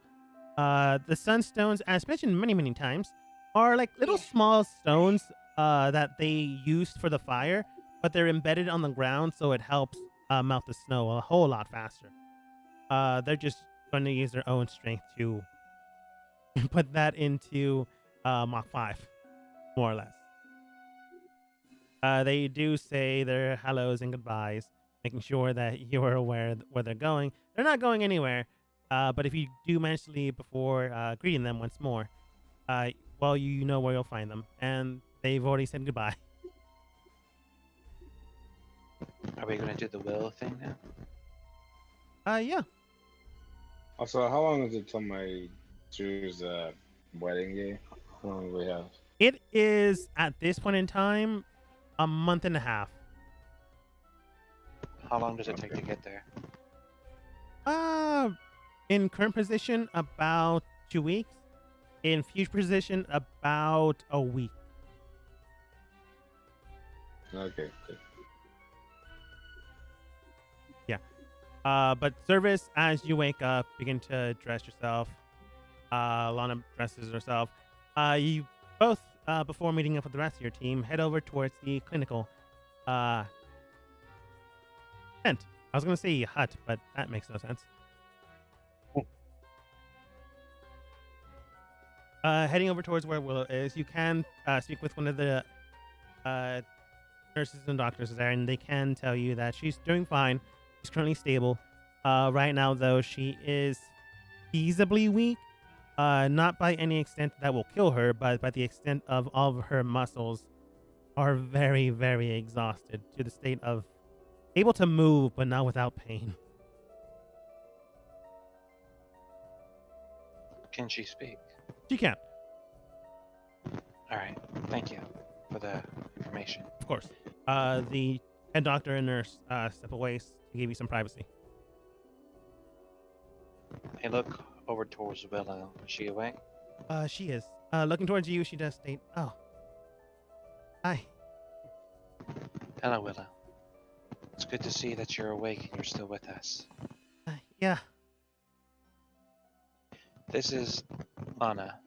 The sunstones, as mentioned many times, are like little small stones that they used for the fire, but they're embedded on the ground, so it helps melt the snow a whole lot faster. They're just going to use their own strength to put that into Mach 5, more or less. They do say their hellos and goodbyes, making sure that you are aware where they're going. They're not going anywhere, but if you do manage to leave before greeting them once more, well, you know where you'll find them, and they've already said goodbye. Are we gonna do the will thing now? Yeah. Also, how long is it till my Drew's wedding day? How long do we have? It is, at this point in time, a month and a half. How long does it take to get there? In current position, about 2 weeks. In future position, about a week. Okay, good. But service, as you wake up, begin to dress yourself. Lana dresses herself. You both, before meeting up with the rest of your team, head over towards the clinical tent. I was going to say hut, but that makes no sense. Heading over towards where Willow is, you can speak with one of the nurses and doctors there, and they can tell you that she's doing fine. She's currently stable. Right now, though, she is feasibly weak. Not by any extent that will kill her, but by the extent of all of her muscles are very exhausted to the state of able to move, but not without pain. Can she speak? She can, All right. Thank you for the information. of course. The head doctor and nurse step away to give you some privacy. I look over towards Willow. Is she awake? She is. Looking towards you, she does state, "Oh, hi." Hello, Willow. It's good to see that you're awake and you're still with us. Yeah. This is Lana.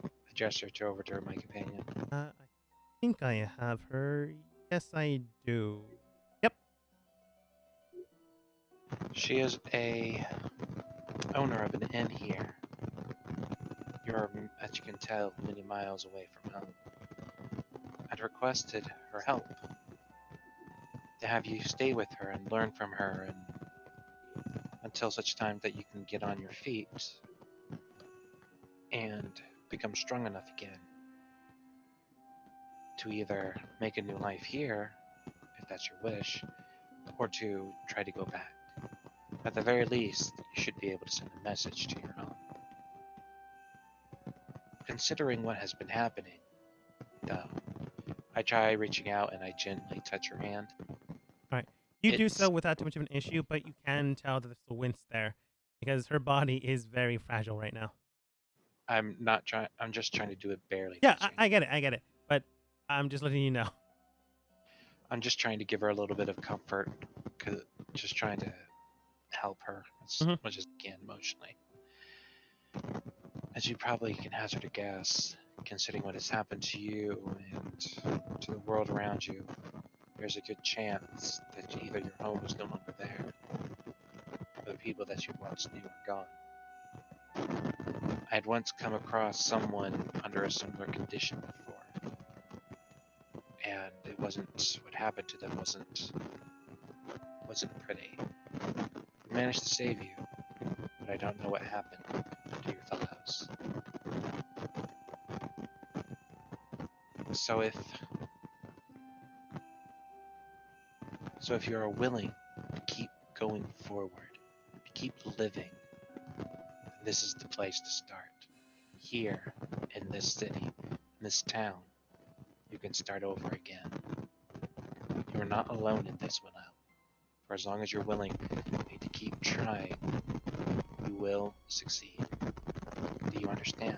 I gesture over to my companion. I think I have her. Yes, I do. Yep. She is a owner of an inn here. You're, as you can tell, many miles away from home. I'd requested her help to have you stay with her and learn from her and until such time that you can get on your feet and become strong enough again to either make a new life here, if that's your wish, or to try to go back. At the very least, you should be able to send a message to your home. Considering what has been happening, though, I try reaching out and I gently touch her hand. You do so without too much of an issue, but you can tell that there's a wince there because her body is very fragile right now. I'm not trying. I'm just trying to do it barely. Yeah, touching. I get it. But I'm just letting you know. I'm just trying to give her a little bit of comfort, just trying to help her as much as I can emotionally. As you probably can hazard a guess, considering what has happened to you and to the world around you, there's a good chance that either your home is no longer there, or the people that you once knew are gone. I had once come across someone under a similar condition before, and it wasn't what happened to them wasn't pretty. We managed to save you, but I don't know what happened to your fellows. So if you are willing to keep going forward, to keep living, this is the place to start. Here, in this city, in this town, you can start over again. You are not alone in this, Willow. For as long as you're willing to keep trying, you will succeed. Do you understand?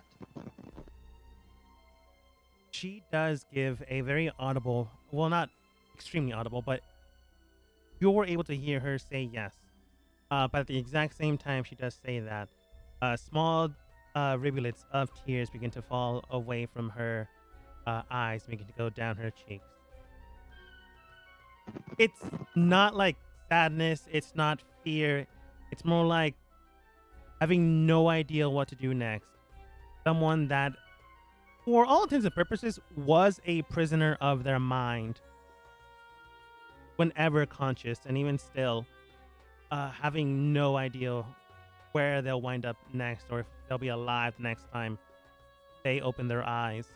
She does give a very audible, well, not extremely audible, but you're able to hear her say yes. But at the exact same time, she does say that small rivulets of tears begin to fall away from her eyes, begin to go down her cheeks. It's not like sadness, it's not fear, it's more like having no idea what to do next. Someone that, for all intents and purposes, was a prisoner of their mind whenever conscious, and even still, having no idea where they'll wind up next or if they'll be alive the next time they open their eyes.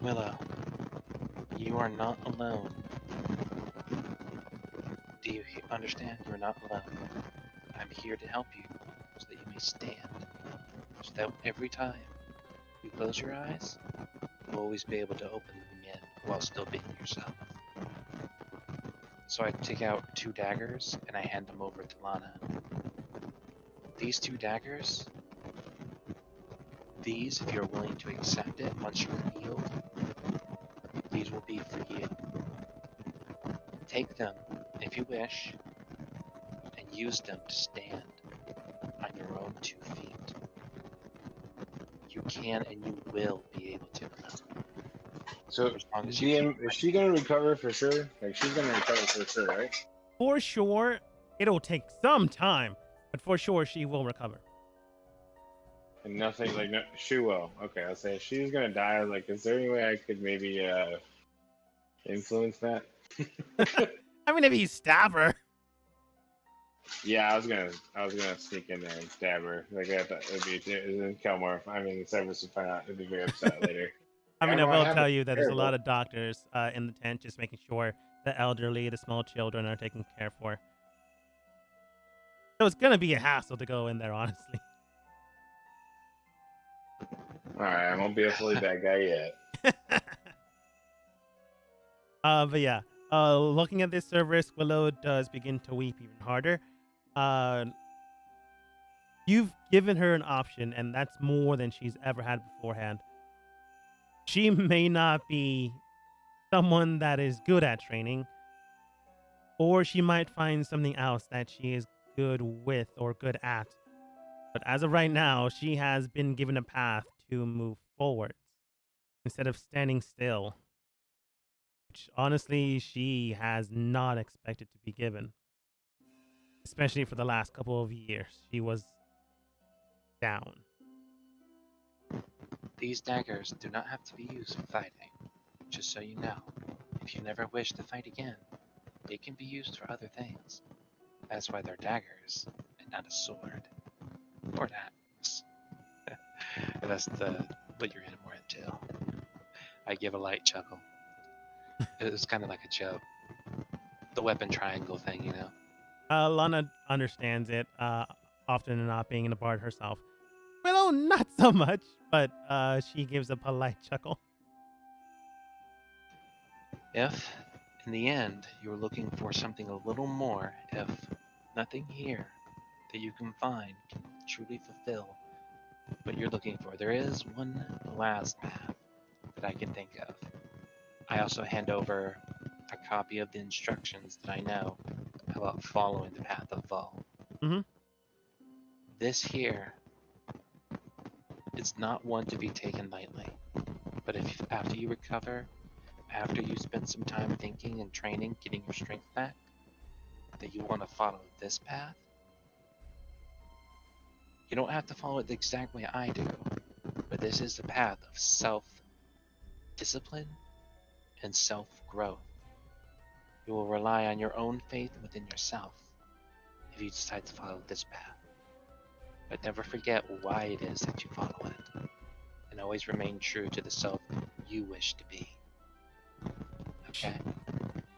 Willow, you are not alone. Do you understand? You are not alone. I'm here to help you so that you may stand. So that every time you close your eyes, you'll always be able to open them again while still being yourself. So I take out 2 daggers and I hand them over to Lana. These 2 daggers, if you're willing to accept it once you're healed, these will be for you. Take them, if you wish, and use them to stand on your own 2 feet. You can and you will be able to. So, as long as GM, is she gonna recover for sure? Like, she's gonna recover for sure, right? For sure, it'll take some time, but for sure she will recover. And nothing like no, she will. Okay, I'll say if she's gonna die. Like, is there any way I could maybe influence that? I mean, if you stab her. Yeah, I was gonna sneak in there and stab her. Like I thought it'd be in Kelmore. I mean, the service would find out. It'd be very upset later. I mean, Yeah, I no, will have tell it. you that there's a Terrible. lot of doctors in the tent just making sure the elderly, the small children are taken care for. So it's going to be a hassle to go in there, honestly. All right, I won't be a fully bad guy yet. But yeah, looking at this service, Willow does begin to weep even harder. You've given her an option, and that's more than she's ever had beforehand. She may not be someone that is good at training, or she might find something else that she is good with or good at. But as of right now, she has been given a path to move forward instead of standing still, which honestly she has not expected to be given. Especially for the last couple of years. She was down. These daggers do not have to be used for fighting. Just so you know, if you never wish to fight again, they can be used for other things. That's why they're daggers, and not a sword. Or an axe. And that's what you're more into. I give a light chuckle. It was kind of like a joke. The weapon triangle thing, you know? Lana understands it, often not being in a bard herself. Willow, not so much, but she gives a polite chuckle. If, in the end, you're looking for something a little more, if nothing here that you can find can truly fulfill what you're looking for, there is one last path that I can think of. I also hand over a copy of the instructions that I know about following the path of Vol. Mm-hmm. This here is not one to be taken lightly. But if after you recover, after you spend some time thinking and training, getting your strength back, that you want to follow this path, you don't have to follow it the exact way I do, but this is the path of self-discipline and self-growth. You will rely on your own faith within yourself if you decide to follow this path. But never forget why it is that you follow it, and always remain true to the self you wish to be. Okay?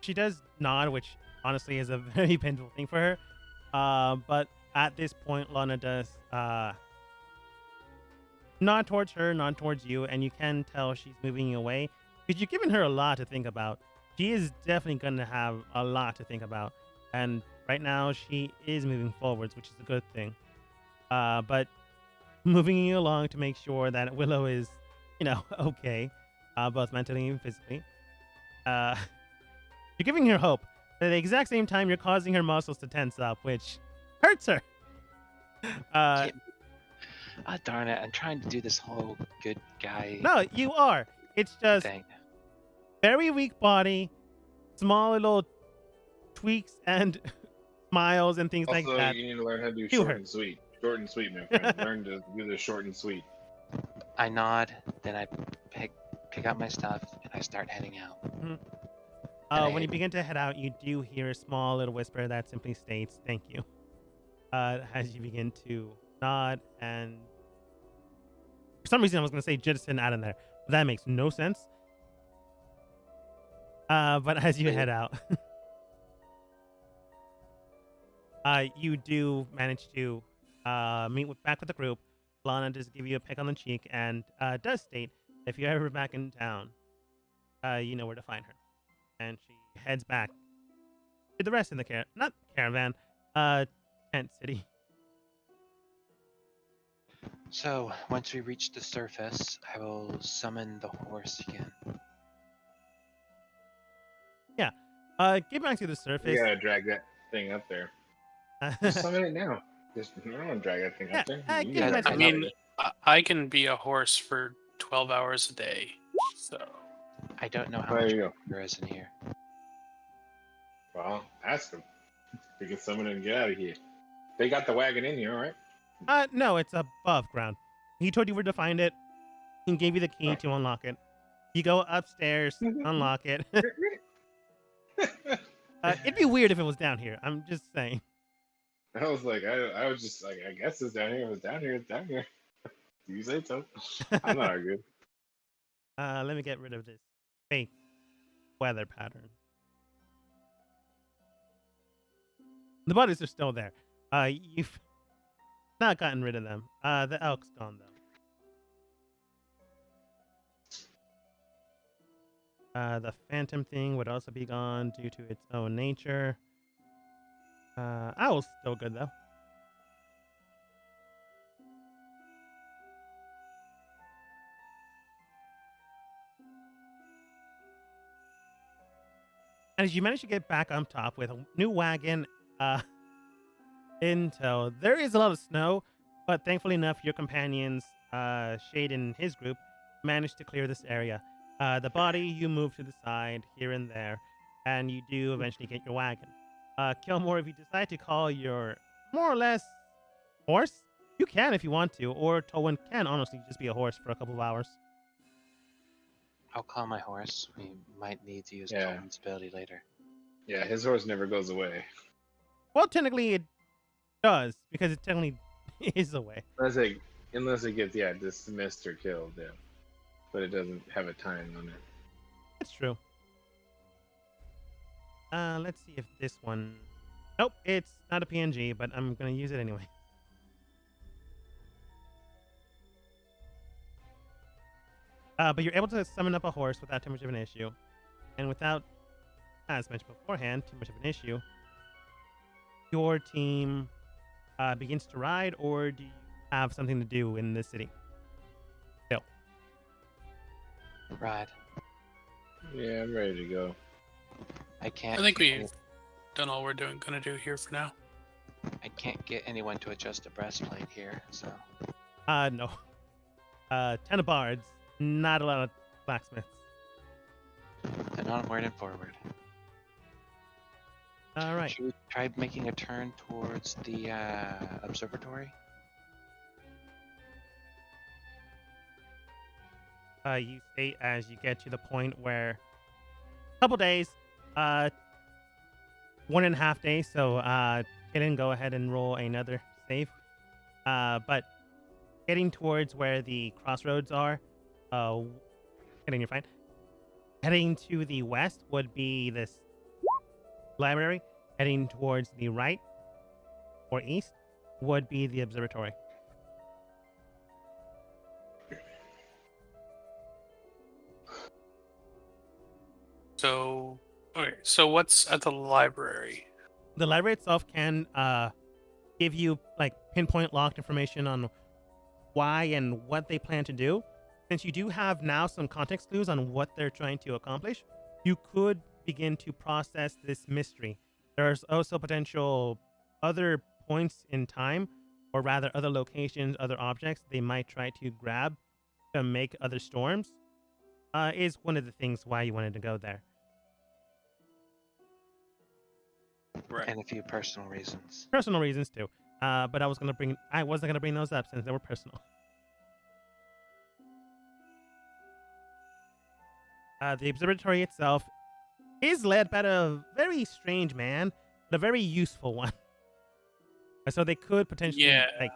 She does nod, which honestly is a very painful thing for her. But at this point, Lana does nod towards her, nod towards you, and you can tell she's moving away because you've given her a lot to think about. She is definitely going to have a lot to think about, and right now she is moving forwards, which is a good thing. But moving you along to make sure that Willow is, okay, both mentally and physically. You're giving her hope. But at the exact same time, you're causing her muscles to tense up, which hurts her. Darn it, I'm trying to do this whole good guy No, you are. It's just thing. very weak body, small little tweaks and smiles and things Also, like that. you need to learn how to do You short hurt. and sweet. Short and sweet, my friend. Learn to do the short and sweet. I nod, then I pick up my stuff, and I start heading out. When you begin to head out, you do hear a small little whisper that simply states, "Thank you," as you begin to nod. And for some reason, I was going to say jettison out in there, but that makes no sense. But as you head out, you do manage to meet back with the group. Lana does give you a peck on the cheek and does state, if you're ever back in town, you know where to find her. And she heads back to the rest of the caravan, tent city. So, once we reach the surface, I will summon the horse again. Get back to the surface. You gotta drag that thing up there. Just summon it now. Just I don't want to drag that thing up there. Yeah, You get can back drag to I it the up mean, there. I can be a horse for 12 hours a day. So I don't know how There much you go. there is in here. Well, ask them. You can summon it and get out of here. They got the wagon in here, all right? No, it's above ground. He told you where to find it. He gave you the key to unlock it. You go upstairs, unlock it. It'd be weird if it was down here. I'm just saying. I was like, I was just like, I guess it's down here. If it's down here, it's down here. You say so. I'm not arguing. Let me get rid of this fake weather pattern. The bodies are still there. You've not gotten rid of them. The elk's gone though. The phantom thing would also be gone due to its own nature. Owl's still good though. And as you manage to get back on top with a new wagon in tow, there is a lot of snow, but thankfully enough, your companions, Shade and his group, managed to clear this area. The body you move to the side here and there, and you do eventually get your wagon. Kilmore, if you decide to call your more or less horse, you can if you want to, or Tolwyn can honestly just be a horse for a couple of hours. I'll call my horse. We might need to use Yeah. Coleman's ability later. Yeah, his horse never goes away. Well, technically it does, because it technically is away. Unless it gets dismissed or killed, yeah. But it doesn't have a time on it. That's true. Let's see if this one... Nope, it's not a PNG, but I'm going to use it anyway. But you're able to summon up a horse without too much of an issue. And without, as mentioned beforehand, too much of an issue. Your team begins to ride, or do you have something to do in this city? Still. Ride. Yeah, I'm ready to go. I can't. I think we've done all we're gonna do here for now. I can't get anyone to adjust a breastplate here, so No. 10 of bards, not a lot of blacksmiths. then onward and forward. All right. Should we try making a turn towards the observatory? You state as you get to the point where a couple days, 1.5 days. So, Kaden, go ahead and roll another save. But getting towards where the crossroads are, Kaden, you're fine. Heading to the west would be this library. Heading towards the right or east would be the observatory. So, okay. So what's at the library? The library itself can give you like pinpoint locked information on why and what they plan to do. Since you do have now some context clues on what they're trying to accomplish, you could begin to process this mystery. There's also potential other points in time, or rather other locations, other objects they might try to grab to make other storms. Is one of the things why you wanted to go there. Right. And a few personal reasons. Personal reasons too. But I wasn't gonna bring those up since they were personal. The observatory itself is led by a very strange man, but a very useful one. So they could potentially like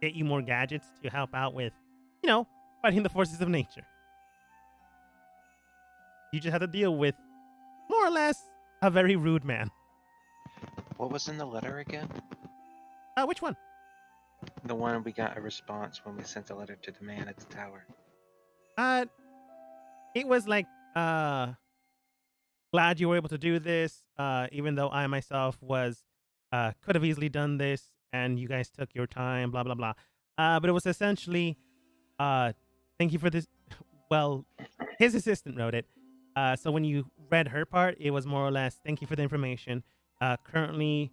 get you more gadgets to help out with, fighting the forces of nature. You just have to deal with more or less a very rude man. What was in the letter again? Which one? The one we got a response when we sent the letter to the man at the tower. It was like, glad you were able to do this, even though I myself was, could have easily done this, and you guys took your time, blah, blah, blah. But it was essentially, thank you for this. Well, his assistant wrote it. So when you read her part, it was more or less, thank you for the information. Currently,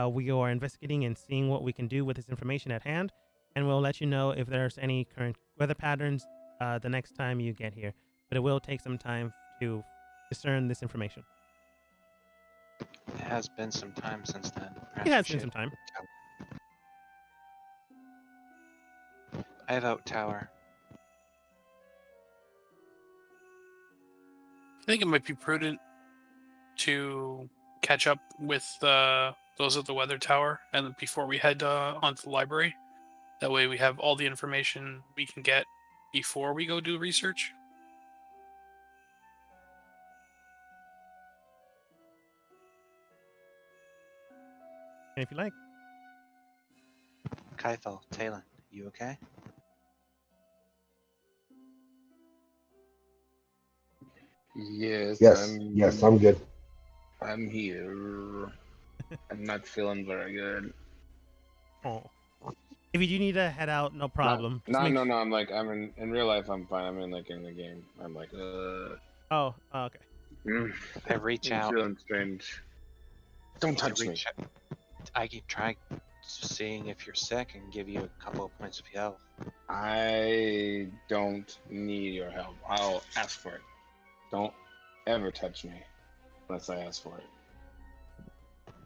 we are investigating and seeing what we can do with this information at hand, and we'll let you know if there's any current weather patterns the next time you get here. But it will take some time to discern this information. It has been some time since then. It has been some time. I vote tower. I think it might be prudent to catch up with those at the weather tower and before we head onto the library. That way we have all the information we can get before we go do research. And if you like. Kaithal, Talon, you okay? Yes. Yes, I'm good. I'm here. I'm not feeling very good. Oh. If you do need to head out, no problem. No. I'm in real life. I'm fine. I'm in the game. I'm like, Oh, okay. I reach out. I'm feeling strange. Don't touch me. I keep trying seeing if you're sick and give you a couple of points of health. I don't need your help. I'll ask for it. Don't ever touch me unless I ask for it.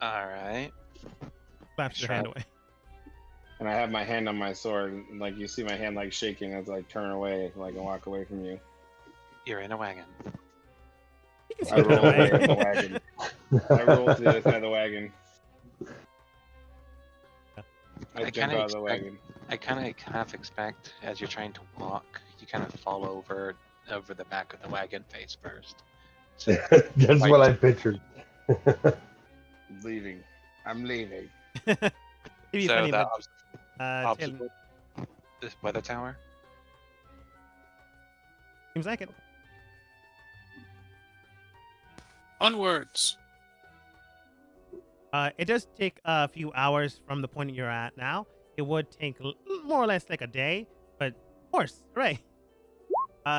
Alright. Slaps your hand away. And I have my hand on my sword, and like you see my hand like shaking as I turn away, like and walk away from you. You're in a wagon. You can I scoot roll away. over the wagon. I roll to the other side of the wagon. I jump out of the wagon. I kind of half expect as you're trying to walk, you kind of fall over the back of the wagon face first. So, That's what I pictured. Leaving. I'm leaving. It'd be so funny, the but obstacle, this weather tower. seems like it. Onwards. It does take a few hours from the point you're at now. It would take more or less like a day, but of course, right.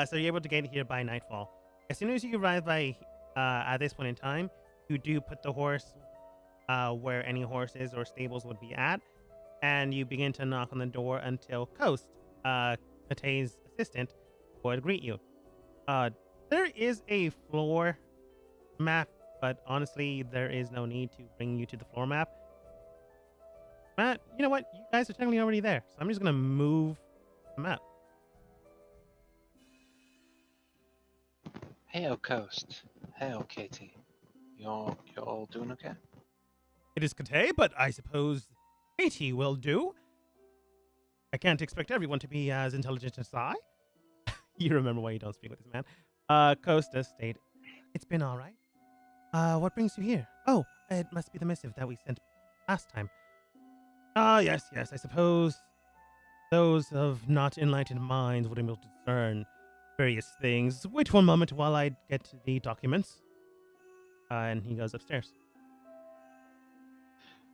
So you're able to get here by nightfall. As soon as you arrive by at this point in time, you do put the horse where any horses or stables would be at, and you begin to knock on the door until Coast, Kate's assistant, would greet you. Uh, there is a floor map, but honestly, there is no need to bring you to the floor map. Matt, you know what? You guys are technically already there, so I'm just gonna move the map. Hey, Coast. Hey, KT. You all doing okay? It is Kate, but I suppose Katie will do. I can't expect everyone to be as intelligent as I. You remember why you don't speak with this man. Costa stayed. It's been all right. What brings you here? Oh, it must be the missive that we sent last time. Ah, yes. I suppose those of not enlightened minds would be able to discern various things. Wait one moment while I get to the documents. And he goes upstairs.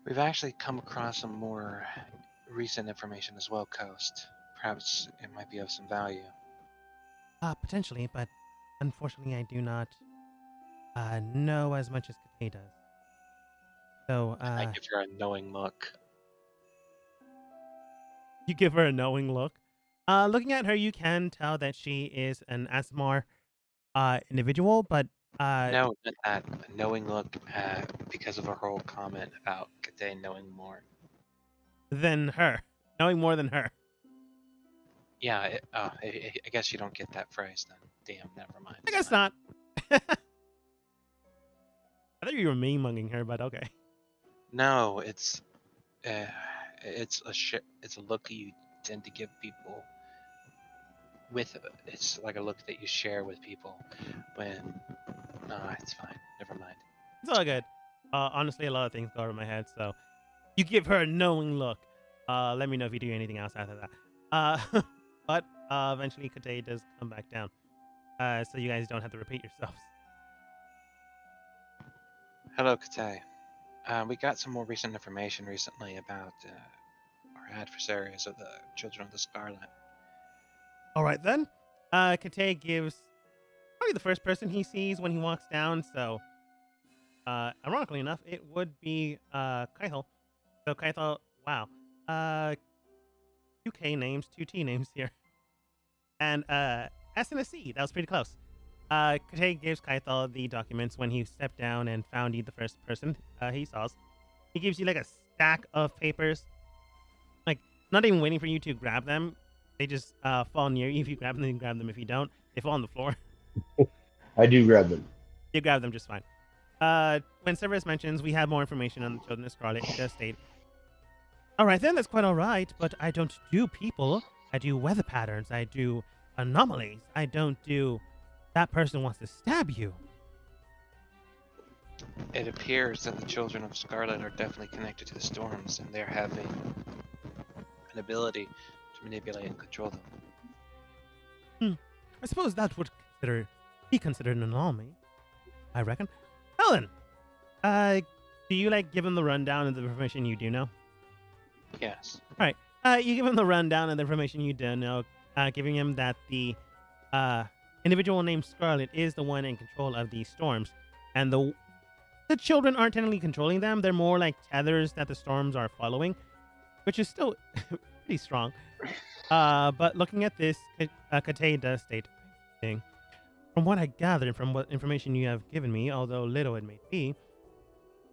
We've actually come across some more recent information as well, Coast. Perhaps it might be of some value. Potentially, but unfortunately I do not know as much as Kate does. So, I give her a knowing look. You give her a knowing look. Looking at her, you can tell that she is an Asmar individual, but No, not that. A knowing look because of her whole comment about Kate knowing more. than her. Knowing more than her. Yeah, I guess you don't get that phrase then. Damn, never mind. I guess not. I thought you were mean-mugging her, but okay. No, it's a look you tend to give people with. It's like a look that you share with people when. No, it's fine. Never mind. It's all good. Honestly, a lot of things go over my head, so you give her a knowing look. Let me know if you do anything else after that. But eventually Kate does come back down. So you guys don't have to repeat yourselves. Hello, Kate. We got some more recent information recently about our adversaries of the Children of the Scarlet. All right, then. Kate gives probably the first person he sees when he walks down, so ironically enough, it would be Kaithal. So Kaithal, wow. 2 K names, 2 T names here. And S and a C, that was pretty close. Kate gives Kaithal the documents when he stepped down and found you the first person he saw. He gives you like a stack of papers. Like, not even waiting for you to grab them. They just fall near you. If you grab them, you grab them. If you don't, they fall on the floor. I do grab them. You grab them just fine. When Severus mentions we have more information on the Children of Scarlet, he does state, all right, then, that's quite all right, but I don't do people. I do weather patterns. I do anomalies. I don't do that person wants to stab you. It appears that the Children of Scarlet are definitely connected to the storms, and they're having an ability to manipulate and control them. I suppose that would be considered an anomaly, I reckon. Helen, do you give him the rundown of the information you do know? Yes. All right. You give him the rundown of the information you do know, giving him that the individual named Scarlet is the one in control of these storms, and the children aren't technically controlling them. They're more like tethers that the storms are following, which is still pretty strong. But looking at this, Kate does state, from what I gathered from what information you have given me, although little it may be,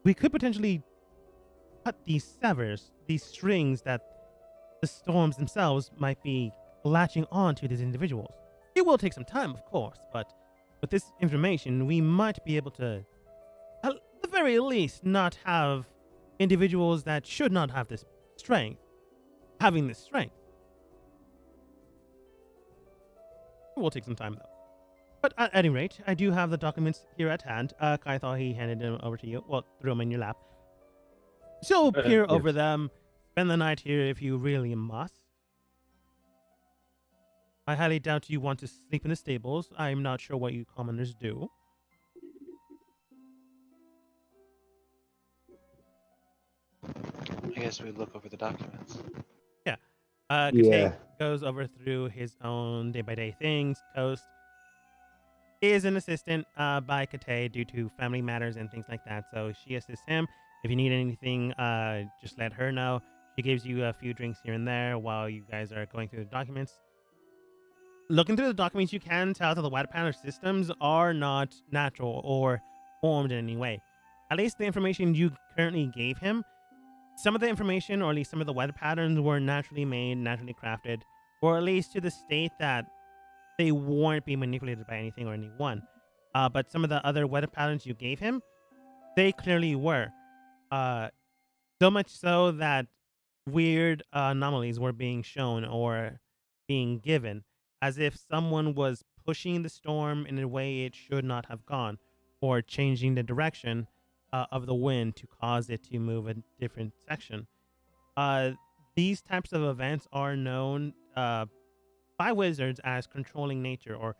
we could potentially cut these strings that the storms themselves might be latching on to these individuals. It will take some time, of course, but with this information, we might be able to, at the very least, not have individuals that should not have this strength having this strength. It will take some time, though. But at any rate, I do have the documents here at hand. Kai thought he handed them over to you. Well, threw them in your lap. So peer over them. Spend the night here if you really must. I highly doubt you want to sleep in the stables. I'm not sure what you commoners do. I guess we look over the documents. Yeah. Yeah. Kate goes over through his own day-by-day things. Coast is an assistant by Kate due to family matters and things like that, so she assists him. If you need anything, just let her know. She gives you a few drinks here and there while you guys are going through the documents. Looking through the documents, you can tell that the weather pattern systems are not natural or formed in any way. At least the information you currently gave him, some of the information, or at least some of the weather patterns, were naturally made, naturally crafted, or at least to the state that they weren't being manipulated by anything or anyone. But some of the other weather patterns you gave him, they clearly were. So much so that weird anomalies were being shown or being given, as if someone was pushing the storm in a way it should not have gone, or changing the direction of the wind to cause it to move a different section. Uh, these types of events are known by wizards as controlling nature, or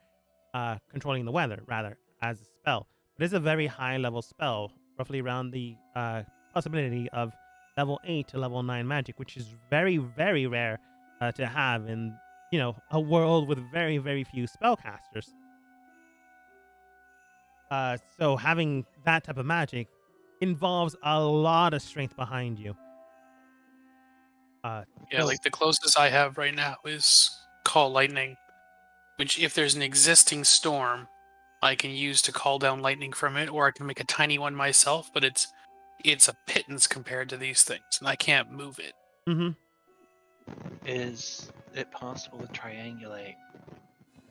controlling the weather, rather, as a spell. But it's a very high level spell, roughly around the possibility of level 8 to level 9 magic, which is very, very rare to have in, a world with very, very few spellcasters. So having that type of magic involves a lot of strength behind you. Yeah, like the closest I have right now is call lightning, which if there's an existing storm, I can use to call down lightning from it, or I can make a tiny one myself, but it's a pittance compared to these things, and I can't move it. Mm-hmm. Is it possible to triangulate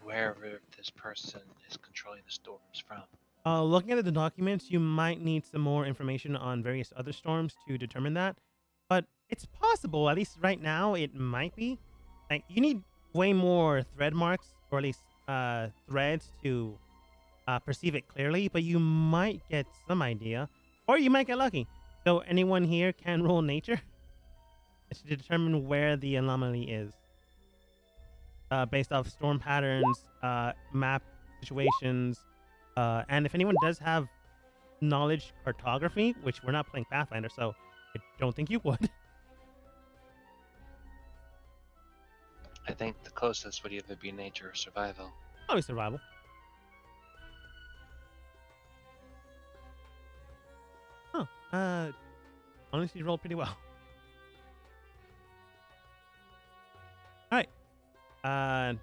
wherever this person is controlling the storms from? Looking at the documents, you might need some more information on various other storms to determine that. But it's possible, at least right now, it might be. Like, you need way more thread marks, or at least threads to perceive it clearly, but you might get some idea, or you might get lucky. So anyone here can roll nature to determine where the anomaly is, based off storm patterns, map situations, and if anyone does have knowledge cartography, which we're not playing Pathfinder, so I don't think you would. I think the closest would either be nature or survival. Probably survival. Oh, honestly, you rolled pretty well. All right.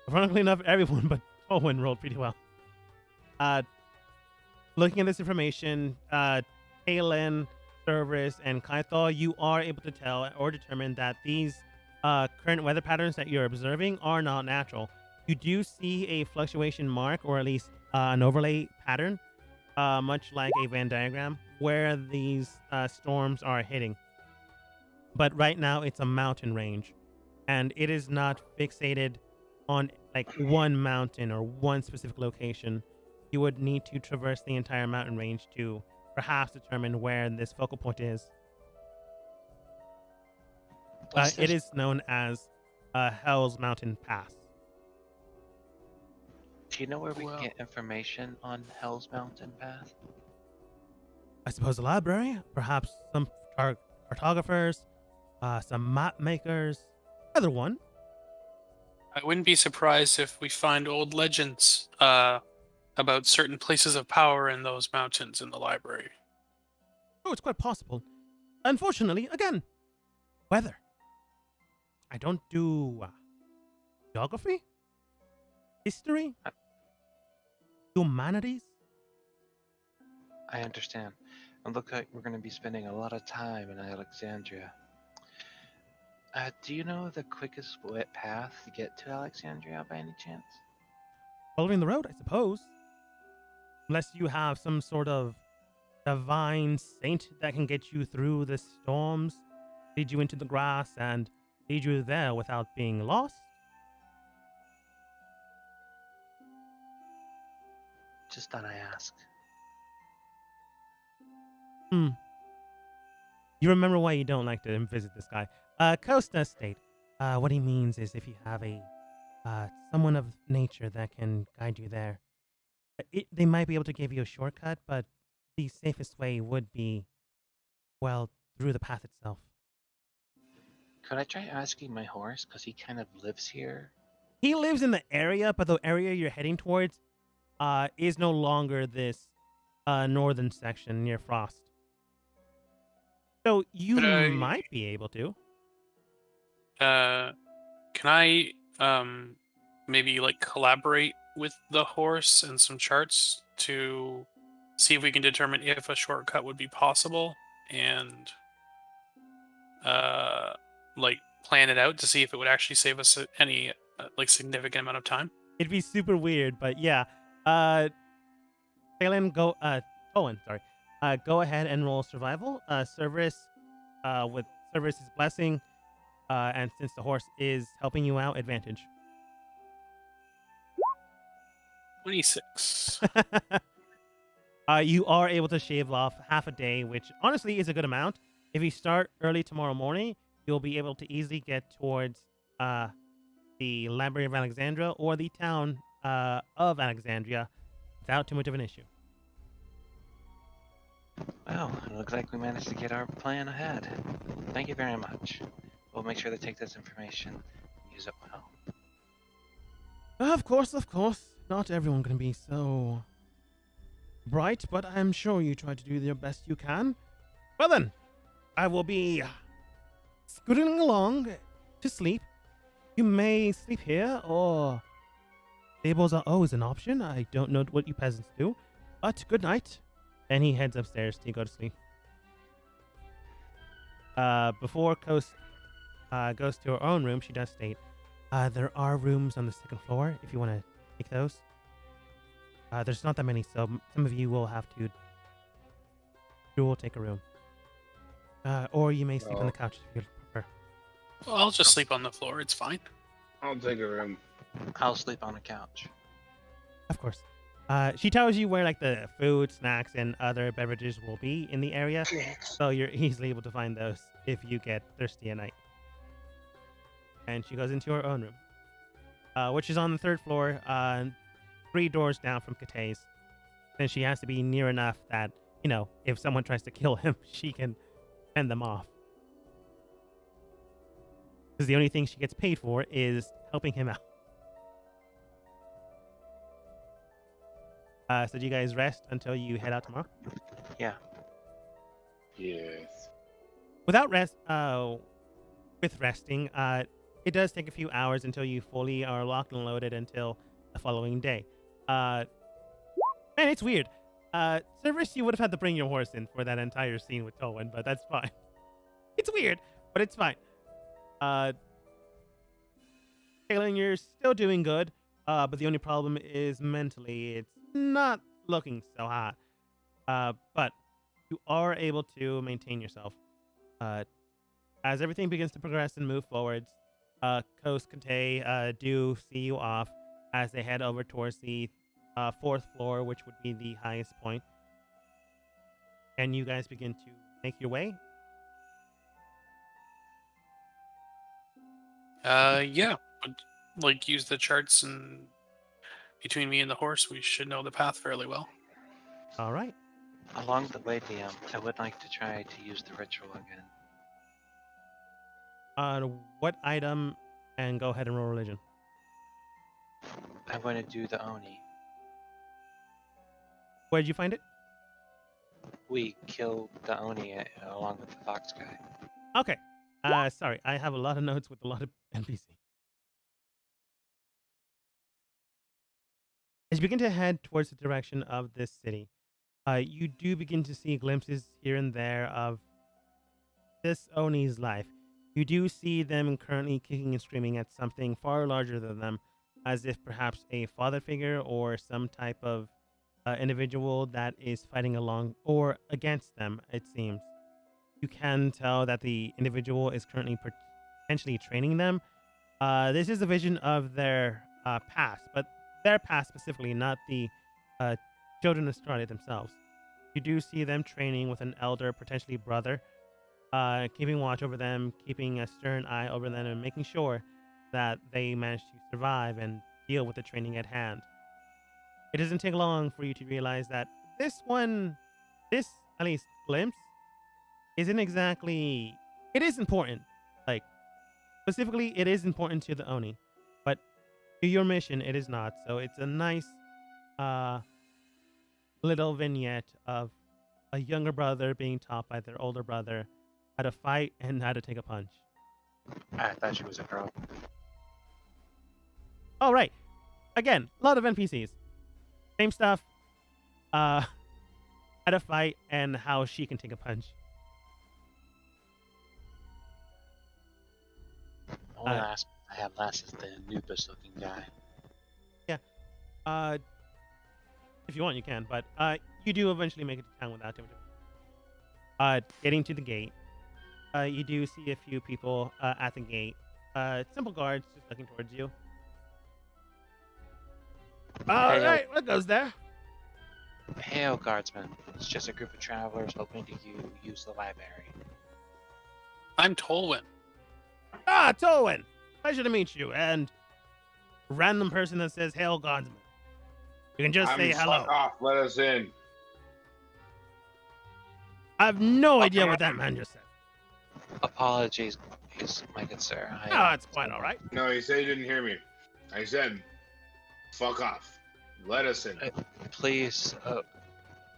Ironically enough, everyone but Owen rolled pretty well. Looking at this information, Kaylin, Cerberus, and Kaithal, you are able to tell or determine that these current weather patterns that you're observing are not natural. You do see a fluctuation mark, or at least an overlay pattern, much like a Venn diagram, where these storms are hitting. But right now, it's a mountain range, and it is not fixated on like one mountain or one specific location. You would need to traverse the entire mountain range to perhaps determine where this focal point is. It is known as Hell's Mountain Pass. Do you know where we can get information on Hell's Mountain Path? I suppose the library, perhaps some cartographers, some map makers, either one. I wouldn't be surprised if we find old legends about certain places of power in those mountains in the library. Oh, it's quite possible. Unfortunately, again, weather. I don't do geography, history, humanities. I understand. It looks like we're going to be spending a lot of time in Alexandria. Do you know the quickest path to get to Alexandria by any chance? Following the road, I suppose. Unless you have some sort of divine saint that can get you through the storms, lead you into the grass, and lead you there without being lost. Just thought I ask. You remember why you don't like to visit this guy. Costa State. What he means is if you have a someone of nature that can guide you there, they might be able to give you a shortcut, but the safest way would be, well, through the path itself. Could I try asking my horse? Because he kind of lives here. He lives in the area, but the area you're heading towards is no longer this northern section near Frost. So you Could I- might be able to. Can I maybe like collaborate with the horse and some charts to see if we can determine if a shortcut would be possible and like plan it out to see if it would actually save us any like significant amount of time? It'd be super weird, but yeah. Phelan, Owen, sorry. Go ahead and roll survival. Cerberus, with Cerberus's blessing, and since the horse is helping you out, advantage. 26. You are able to shave off half a day, which honestly is a good amount. If you start early tomorrow morning, you'll be able to easily get towards the Library of Alexandria or the town of Alexandria without too much of an issue. Well, it looks like we managed to get our plan ahead. Thank you very much. We'll make sure to take this information and use it well. Of course, of course. Not everyone can be so bright, but I'm sure you try to do your best you can. Well then, I will be scooting along to sleep. You may sleep here, or stables are always an option. I don't know what you peasants do, but good night. And he heads upstairs to go to sleep. Before Coast goes to her own room, she does state, there are rooms on the second floor if you want to take those. There's not that many, so some of you will have to dual take a room. Or you may sleep on the couch if you prefer. Well, I'll just sleep on the floor. It's fine. I'll take a room. I'll sleep on a couch. Of course. She tells you where like the food, snacks, and other beverages will be in the area, so you're easily able to find those if you get thirsty at night. And she goes into her own room, which is on the third floor, 3 doors down from Katay's. And she has to be near enough that, you know, if someone tries to kill him, she can fend them off. Because the only thing she gets paid for is helping him out. So do you guys rest until you head out tomorrow? Yeah. Yes. Without rest, with resting, it does take a few hours until you fully are locked and loaded until the following day. Man, it's weird. Cerberus, you would have had to bring your horse in for that entire scene with Towan, but that's fine. It's weird, but it's fine. Kaylin, you're still doing good, but the only problem is mentally, it's not looking so hot. But you are able to maintain yourself. As everything begins to progress and move forwards, Coast Kate do see you off as they head over towards the 4th floor, which would be the highest point. And you guys begin to make your way. Yeah. Like use the charts, and between me and the horse, we should know the path fairly well. All right. Along the way, DM, I would like to try to use the ritual again. What item? And go ahead and roll religion. I'm going to do the Oni. Where did you find it? We killed the Oni along with the fox guy. Okay. Sorry, I have a lot of notes with a lot of NPCs. As you begin to head towards the direction of this city, you do begin to see glimpses here and there of this Oni's life. You do see them currently kicking and screaming at something far larger than them, as if perhaps a father figure or some type of individual that is fighting along or against them, it seems. You can tell that the individual is currently potentially training them. This is a vision of their past, but their past specifically, not the children of Scarlet themselves. You do see them training with an elder, potentially brother, keeping watch over them, keeping a stern eye over them, and making sure that they manage to survive and deal with the training at hand. It doesn't take long for you to realize that this at least glimpse, isn't exactly... It is important. Like, specifically, it is important to the Oni. But to your mission, it is not. So it's a nice little vignette of a younger brother being taught by their older brother how to fight and how to take a punch. I thought she was a girl. Oh, right. Again, a lot of NPCs. Same stuff. How to fight and how she can take a punch. Only last I have last is the Anubis looking guy. If you want, you can, but you do eventually make it to town without too much. Getting to the gate, you do see a few people at the gate. Simple guards just looking towards you. All Hey, right, what goes there? Hail, guardsmen. It's just a group of travelers hoping to use the library. I'm Tolwyn. Ah, Tolwyn! Pleasure to meet you. And random person that says "Hail, Guardsman." You can just say hello. Fuck off. Let us in. I have no idea what that man just said. Apologies, my good sir. No, it's quite all right. No, he said he didn't hear me. I said, fuck off. Let us in. Please,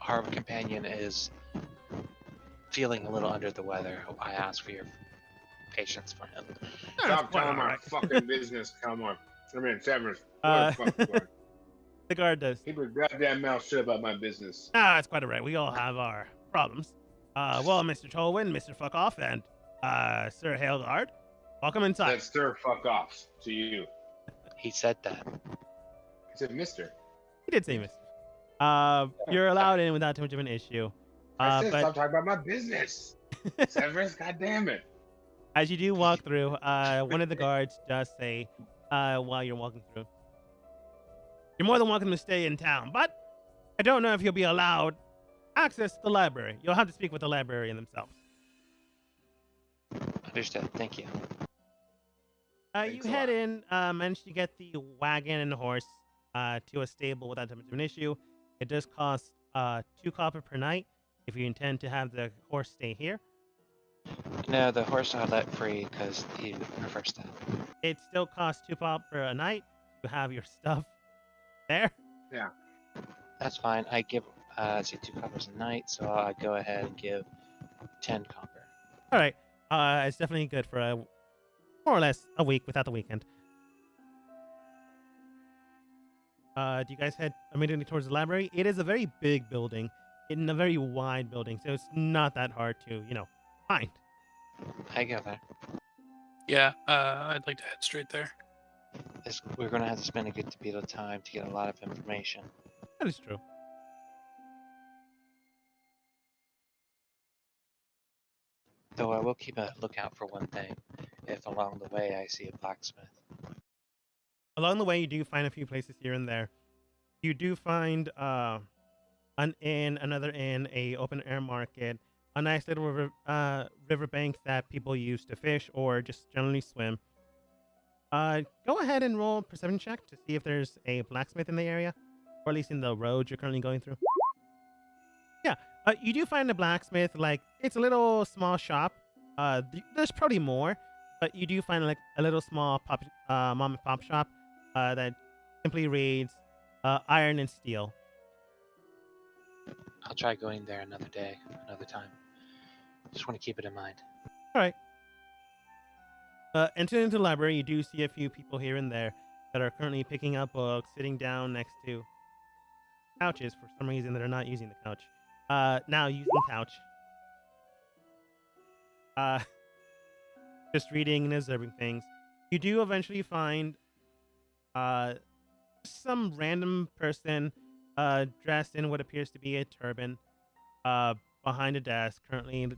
our companion is feeling a little under the weather. I ask for your patience for him. Stop telling our fucking business. Come on. Come in, Severus. The guard does. Keep your goddamn mouth shut about my business. Ah, it's quite all right. We all have our problems. Well, Mr. Tolwyn, Mr. Fuck Off, and Sir Hailguard, welcome inside. That's Sir Fuck Off to you. He said that. He said Mister. He did say Mr. You're allowed in without too much of an issue. I said but stop talking about my business. Severus, goddamn it. as you do walk through, one of the guards does say, while you're walking through, you're more than welcome to stay in town, but I don't know if you'll be allowed access to the library. You'll have to speak with the librarian themselves. Understood. Thank you. You head in, manage to get the wagon and horse to a stable without too much of an issue. It does cost 2 copper per night if you intend to have the horse stay here. No, the horse I let free because he prefers that. It still costs 2 copper a night to have your stuff there. Yeah. That's fine. I give, let's see, 2 coppers a night, so I go ahead and give 10 copper. All right. It's definitely good for more or less a week without the weekend. Do you guys head immediately towards the library? It is a very big building, in a very wide building, so it's not that hard to, find. I go there. Yeah, I'd like to head straight there. We're going to have to spend a good bit of time to get a lot of information. That is true. Though I will keep a lookout for one thing. If along the way I see a blacksmith. Along the way, you do find a few places here and there. You do find an inn, another inn, a open air market, a nice little riverbank that people use to fish or just generally swim. Go ahead and roll a perception check to see if there's a blacksmith in the area, or at least in the road you're currently going through. Yeah, you do find a blacksmith. Like, it's a little small shop. There's probably more, but you do find like a little small mom and pop shop that simply reads iron and steel. I'll try going there another day, another time. Just want to keep it in mind. All right. Entering into the library, you do see a few people here and there that are currently picking up books, sitting down next to couches for some reason that are not using the couch. Now using couch. Just reading and observing things. You do eventually find some random person dressed in what appears to be a turban behind a desk, currently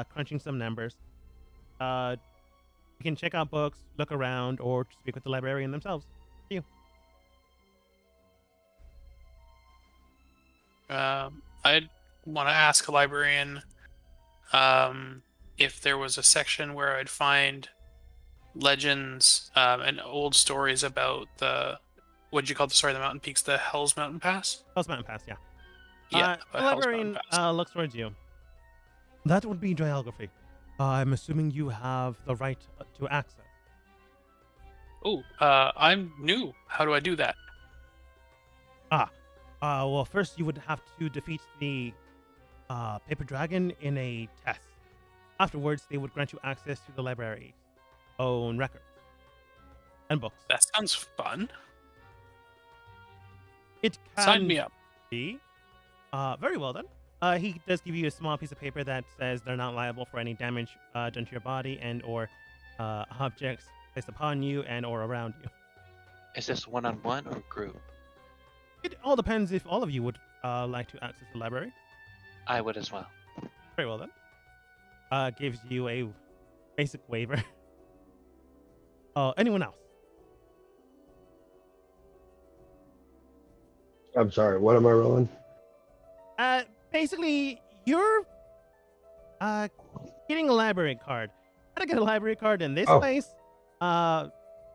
crunching some numbers. You can check out books, look around, or speak with the librarian themselves. You. I'd want to ask a librarian if there was a section where I'd find legends and old stories about what'd you call the Mountain Peaks, the Hell's Mountain Pass? Hell's Mountain Pass, yeah. Yeah, the librarian looks towards you. That would be geography. I'm assuming you have the right to access. Oh, I'm new. How do I do that? Well, first you would have to defeat the paper dragon in a test. Afterwards, they would grant you access to the library's own records and books. That sounds fun. It Sign can me up. be. Very well done. He does give you a small piece of paper that says they're not liable for any damage done to your body and or objects placed upon you and or around you. Is this one-on-one or group? It all depends if all of you would like to access the library. I would as well. Very well then. Gives you a basic waiver. Anyone else? I'm sorry. What am I rolling? Basically, you're getting a library card. How to get a library card in this Oh. place?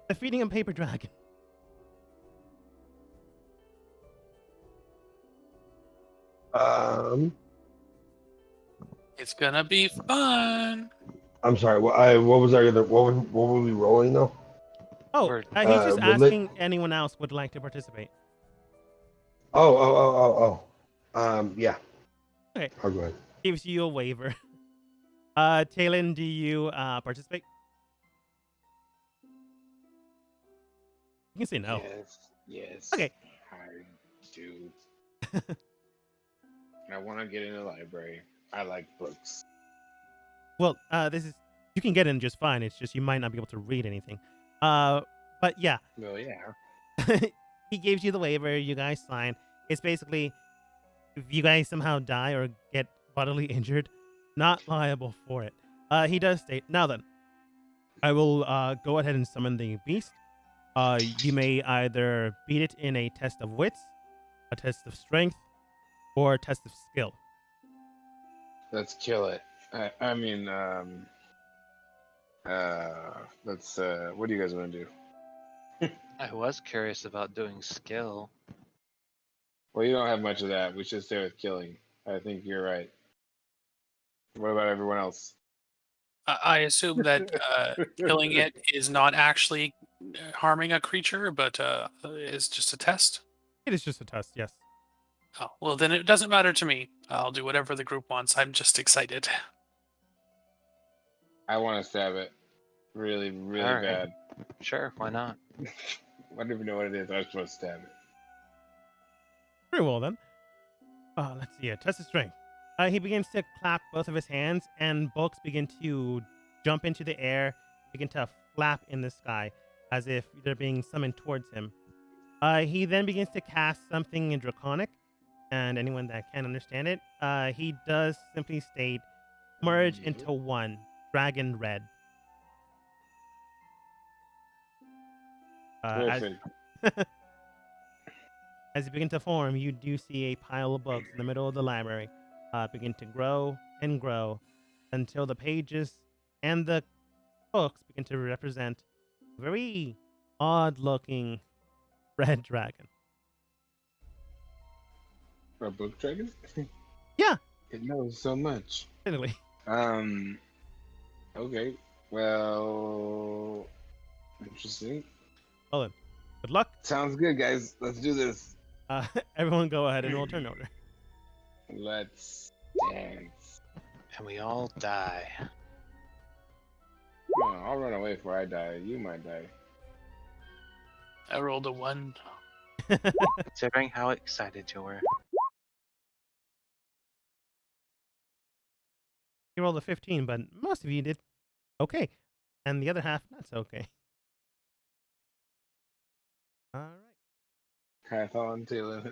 Defeating a paper dragon. It's gonna be fun. I'm sorry. What was I gonna? What were we rolling though? Oh, Word. he's just would li- asking anyone else would like to participate. Yeah. Okay. I'll go ahead. Gives you a waiver. Talon, do you participate? You can say no. Yes. Okay. I do. I want to get in the library. I like books. Well, this is you can get in just fine. It's just you might not be able to read anything. But yeah, Well, yeah. he gives you the waiver. You guys sign. It's basically if you guys somehow die or get bodily injured, not liable for it. He does state. Now then, I will go ahead and summon the beast. You may either beat it in a test of wits, a test of strength, or a test of skill. Let's kill it. I mean, let's. What do you guys want to do? I was curious about doing skill. Well, you don't have much of that. We should stay with killing. I think you're right. What about everyone else? I assume that killing it is not actually harming a creature, but is just a test. It is just a test, yes. Oh, well, then it doesn't matter to me. I'll do whatever the group wants. I'm just excited. I want to stab it. Really, really All right. bad. Sure, why not? I don't even know what it is. I just want to stab it. Very well then. Let's see here. Test of strength. He begins to clap both of his hands, and books begin to jump into the air, begin to flap in the sky, as if they're being summoned towards him. He then begins to cast something in Draconic, and anyone that can understand it, he does simply state, merge into one, dragon red. Perfect. As you begin to form, you do see a pile of books in the middle of the library begin to grow and grow until the pages and the books begin to represent a very odd-looking red dragon. A book dragon? Yeah. It knows so much. Literally. Okay. Well, interesting. Well then, good luck. Sounds good, guys. Let's do this. Everyone go ahead and roll turn order. Let's dance. And we all die. No, I'll run away before I die. You might die. I rolled a 1. Considering how excited you were. You rolled a 15, but most of you did okay. And the other half, not so okay. All right. Python, Taylor.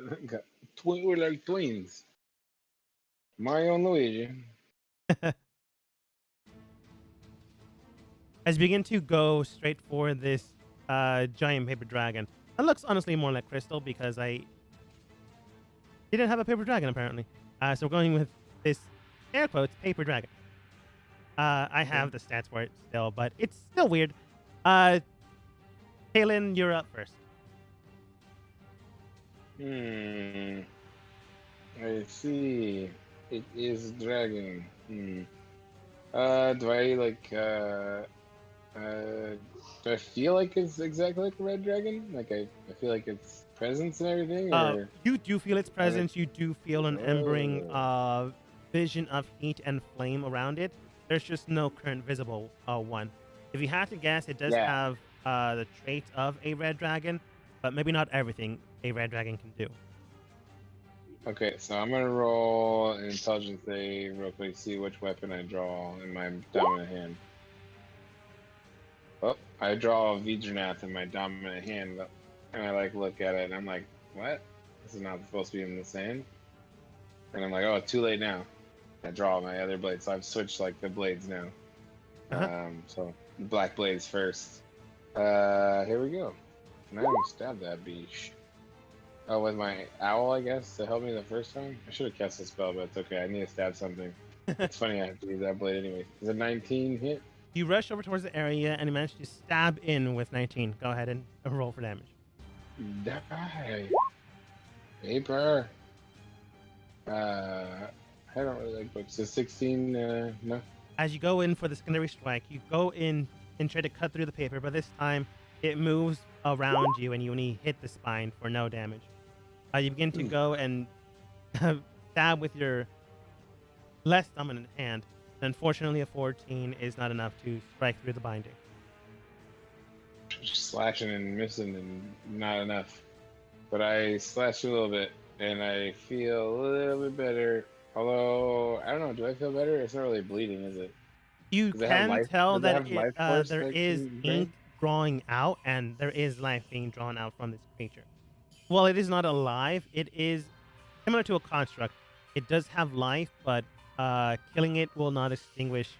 We're like twins. Mario and Luigi. As you begin to go straight for this giant paper dragon, it looks honestly more like Crystal because I didn't have a paper dragon apparently. So we're going with this air quotes paper dragon. I have the stats for it still, but it's still weird. Talon, you're up first. I see. It is dragon. Do I like do I feel like it's exactly like a red dragon? Like I feel like it's presence and everything, or You do feel its presence. You do feel an embering Oh. vision of heat and flame around it. There's just no current visible one. If you had to guess, it does Yeah. have the traits of a red dragon, but maybe not everything a red dragon can do. Okay, so I'm gonna roll an intelligence save real quick, see which weapon I draw in my dominant hand. Oh, I draw a Vijranath in my dominant hand, and I like look at it, and I'm like, what? This is not supposed to be in the sand. And I'm like, oh, too late now. I draw my other blade, so I've switched like the blades now. So black blades first. Here we go. And I'm gonna stab that beach. Oh, with my owl, I guess, to help me the first time? I should have cast a spell, but it's okay. I need to stab something. It's funny I have to use that blade anyway. Is it 19 hit? You rush over towards the area and you manage to stab in with 19. Go ahead and roll for damage. Die. Paper. I don't really like books. So 16, no. As you go in for the secondary strike, you go in and try to cut through the paper, but this time it moves around you and you only hit the spine for no damage. You begin to go and stab with your less dominant hand. Unfortunately, a 14 is not enough to strike through the binding. Just slashing and missing and not enough. But I slashed a little bit and I feel a little bit better. Although, I don't know, do I feel better? It's not really bleeding, is it? You can tell that there that is can ink drawing out and there is life being drawn out from this creature. While it is not alive, it is similar to a construct. It does have life, but killing it will not extinguish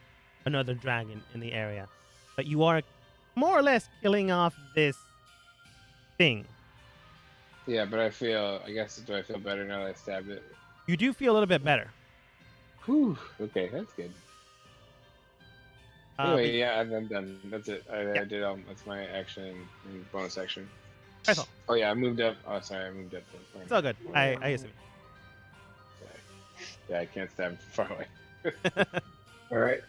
another dragon in the area. But you are more or less killing off this thing. Yeah, but I guess, do I feel better now that I stabbed it? You do feel a little bit better. Whew, okay, that's good. Anyway, yeah, I'm done. That's it. I did that's my action and bonus action. That's all. Oh yeah, I moved up. Oh, sorry, I moved up. It's all good. I assume. Yeah, I can't stab far away. All right.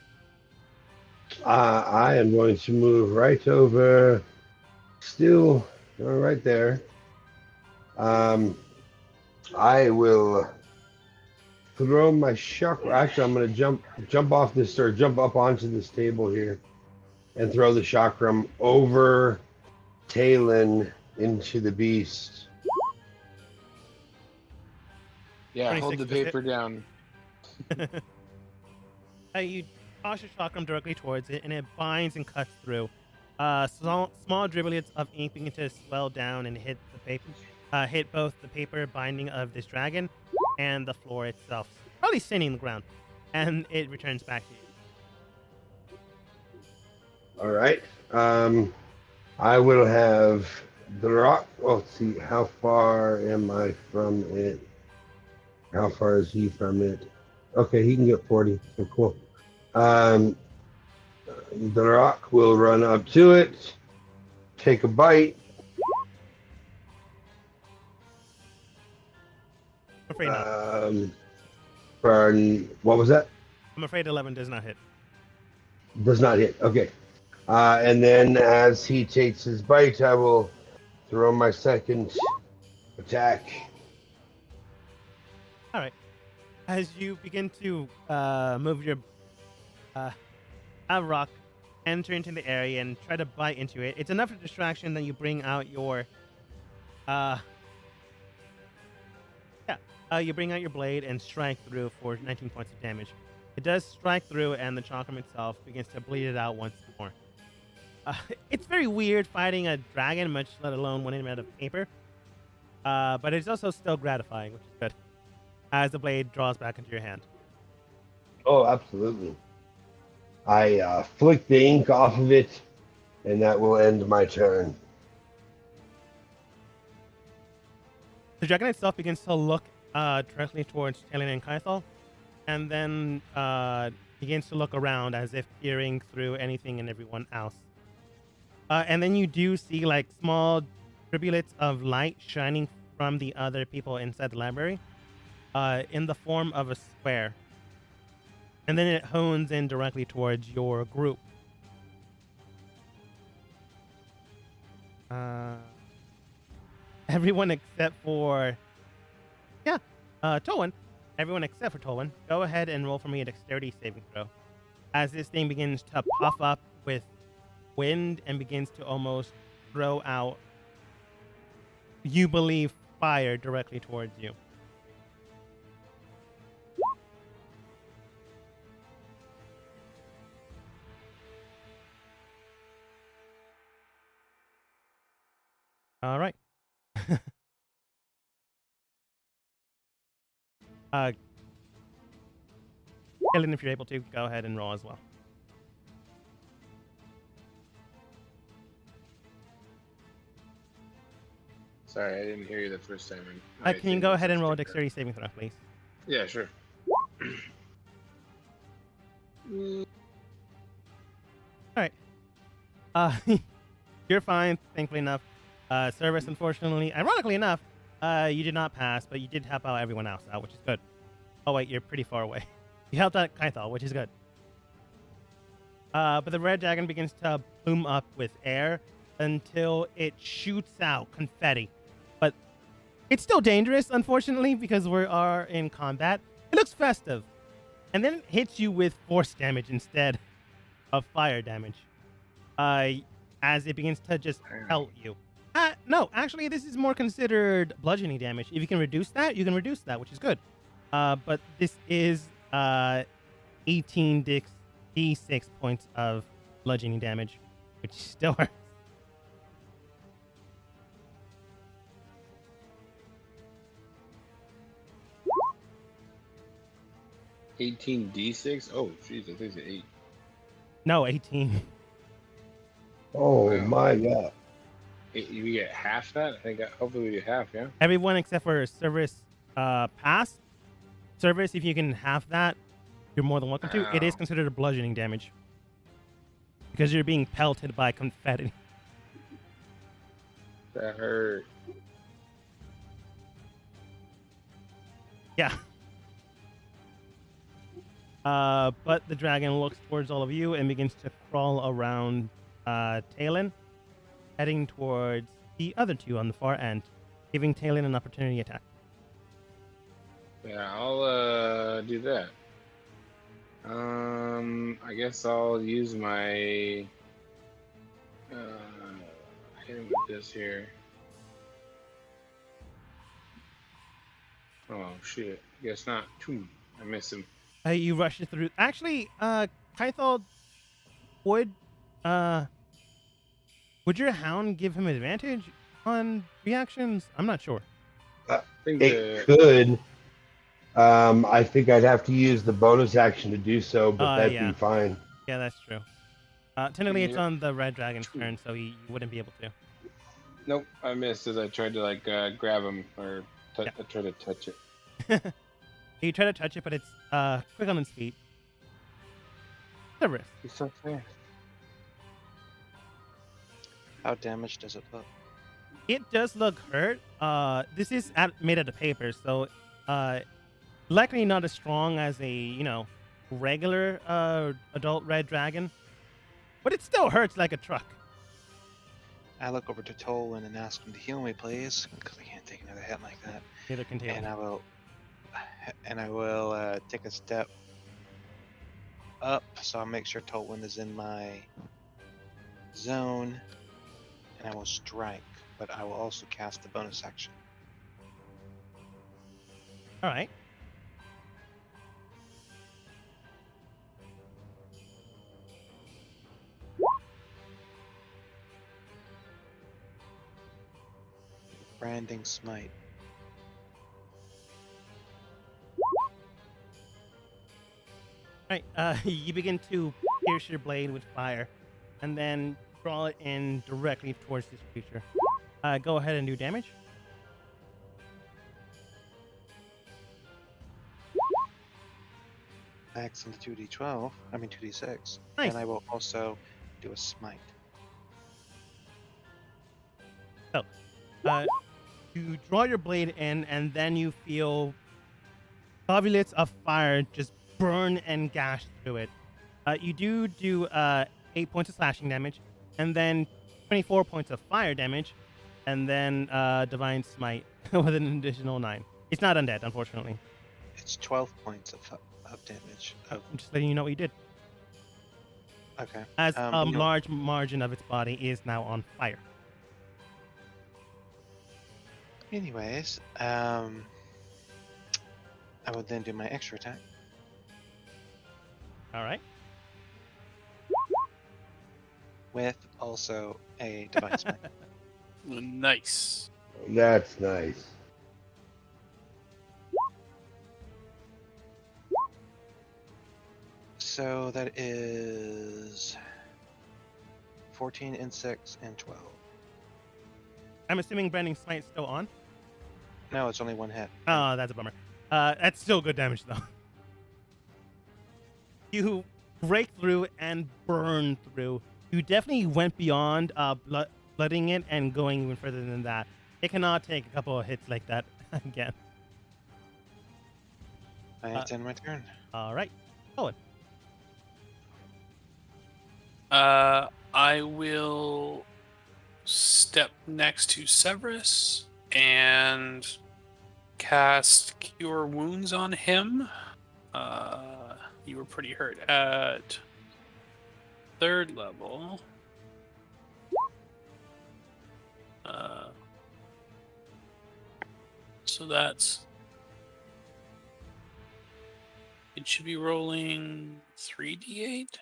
I am going to move right over, still right there. I will throw my chakra. Actually, I'm going to jump off this, or jump up onto this table here, and throw the chakram over Talon into the beast. Yeah, hold the 26 hit. paper down. You toss your chakram directly towards it, and it binds and cuts through. Small driblets of ink begin to swell down and hit the paper. Hit both the paper binding of this dragon and the floor itself, probably staining the ground, and it returns back to you. All right. I will have the rock. Oh, let's see. How far am I from it? How far is he from it? Okay, he can get 40. So cool. The rock will run up to it, take a bite. I'm afraid not. For what was that? I'm afraid 11 does not hit. Does not hit. Okay. And then as he takes his bite, I will throw my second attack. All right. As you begin to move your rock, enter into the area and try to bite into it, it's enough of a distraction that you bring out your you bring out your blade and strike through for 19 points of damage. It does strike through, and the chakram itself begins to bleed it out once more. It's very weird fighting a dragon, much let alone one made of paper. But it's also still gratifying, which is good, as the blade draws back into your hand. Oh, absolutely. I flick the ink off of it, and that will end my turn. The dragon itself begins to look directly towards Talon and Kaithal, and then begins to look around as if peering through anything and everyone else. And then you do see like small driblets of light shining from the other people inside the library in the form of a square. And then it hones in directly towards your group. everyone except for Tolwyn. Everyone except for Tolwyn, go ahead and roll for me a dexterity saving throw. As this thing begins to puff up with wind and begins to almost throw out, you believe, fire directly towards you. All right. Ellen, if you're able to, go ahead and roll as well. Sorry, I didn't hear you the first time. Can you go ahead and roll a dexterity saving throw, please? Yeah, sure. All right. You're fine, thankfully enough. Service, unfortunately, ironically enough, you did not pass, but you did help out everyone else out, which is good. Oh wait, you're pretty far away. You helped out Kaithal, which is good. But the red dragon begins to bloom up with air until it shoots out confetti. But it's still dangerous, unfortunately, because we are in combat. It looks festive. And then it hits you with force damage instead of fire damage. As it begins to just pelt you. No, actually, this is more considered bludgeoning damage. If you can reduce that, you can reduce that, which is good. But this is 18 d6 points of bludgeoning damage, which still hurts. $18d6? Oh, jeez, I think it's 8. No, 18. Oh Wow. my god. You get half that? I think hopefully we do half, yeah? Everyone except for Service pass. Service, if you can have that, you're more than welcome to. It is Ow. considered a bludgeoning damage. Because you're being pelted by confetti. That hurt. Yeah. But the dragon looks towards all of you and begins to crawl around Talon, heading towards the other two on the far end, giving Talon an opportunity attack. Yeah, I'll do that. I guess I'll use my hit him with this here. Oh shit! Guess not. I missed him. You rush it through. Actually, Kaithal, would your hound give him advantage on reactions? I'm not sure. I think It could. I think I'd have to use the bonus action to do so, but that'd yeah. be fine. Yeah, that's true. Technically, it's Yeah. on the red dragon's turn, so he wouldn't be able to. Nope, I missed as I tried to grab him or I tried to touch it. You try to touch it, but it's quick on its feet. The wrist. He's so fast. How damaged does it look? It does look hurt. This is made out of paper, so likely not as strong as a regular adult red dragon, but it still hurts like a truck. I look over to Tolwyn and ask him to heal me, please, because I can't take another hit like that. Neither can Taylor. And I will take a step up, so I'll make sure Tolwyn is in my zone, and I will strike, but I will also cast the bonus action. All right. Branding Smite. All right. You begin to pierce your blade with fire, and then draw it in directly towards this creature. Go ahead and do damage. Max into 2d12. I mean 2d6. Nice. And I will also do a smite. You draw your blade in, and then you feel globules of fire just burn and gash through it. You do 8 points of slashing damage, and then 24 points of fire damage, and then Divine Smite with an additional 9. It's not undead, unfortunately. It's 12 points of damage. I'm just letting you know what you did. Okay. As a you know, large margin of its body is now on fire. anyways, I would then do my extra attack. All right. With also a divine smite. Nice. That's nice. So that is 14 and 6 and 12. I'm assuming Branding Smite's still on. No, it's only one hit. Oh, that's a bummer. That's still good damage, though. You break through and burn through. You definitely went beyond blooding it and going even further than that. It cannot take a couple of hits like that again. It's in my turn. All right. Owen. I will step next to Severus and cast Cure Wounds on him. You were pretty hurt at 3rd level. So that's... It should be rolling 3d8.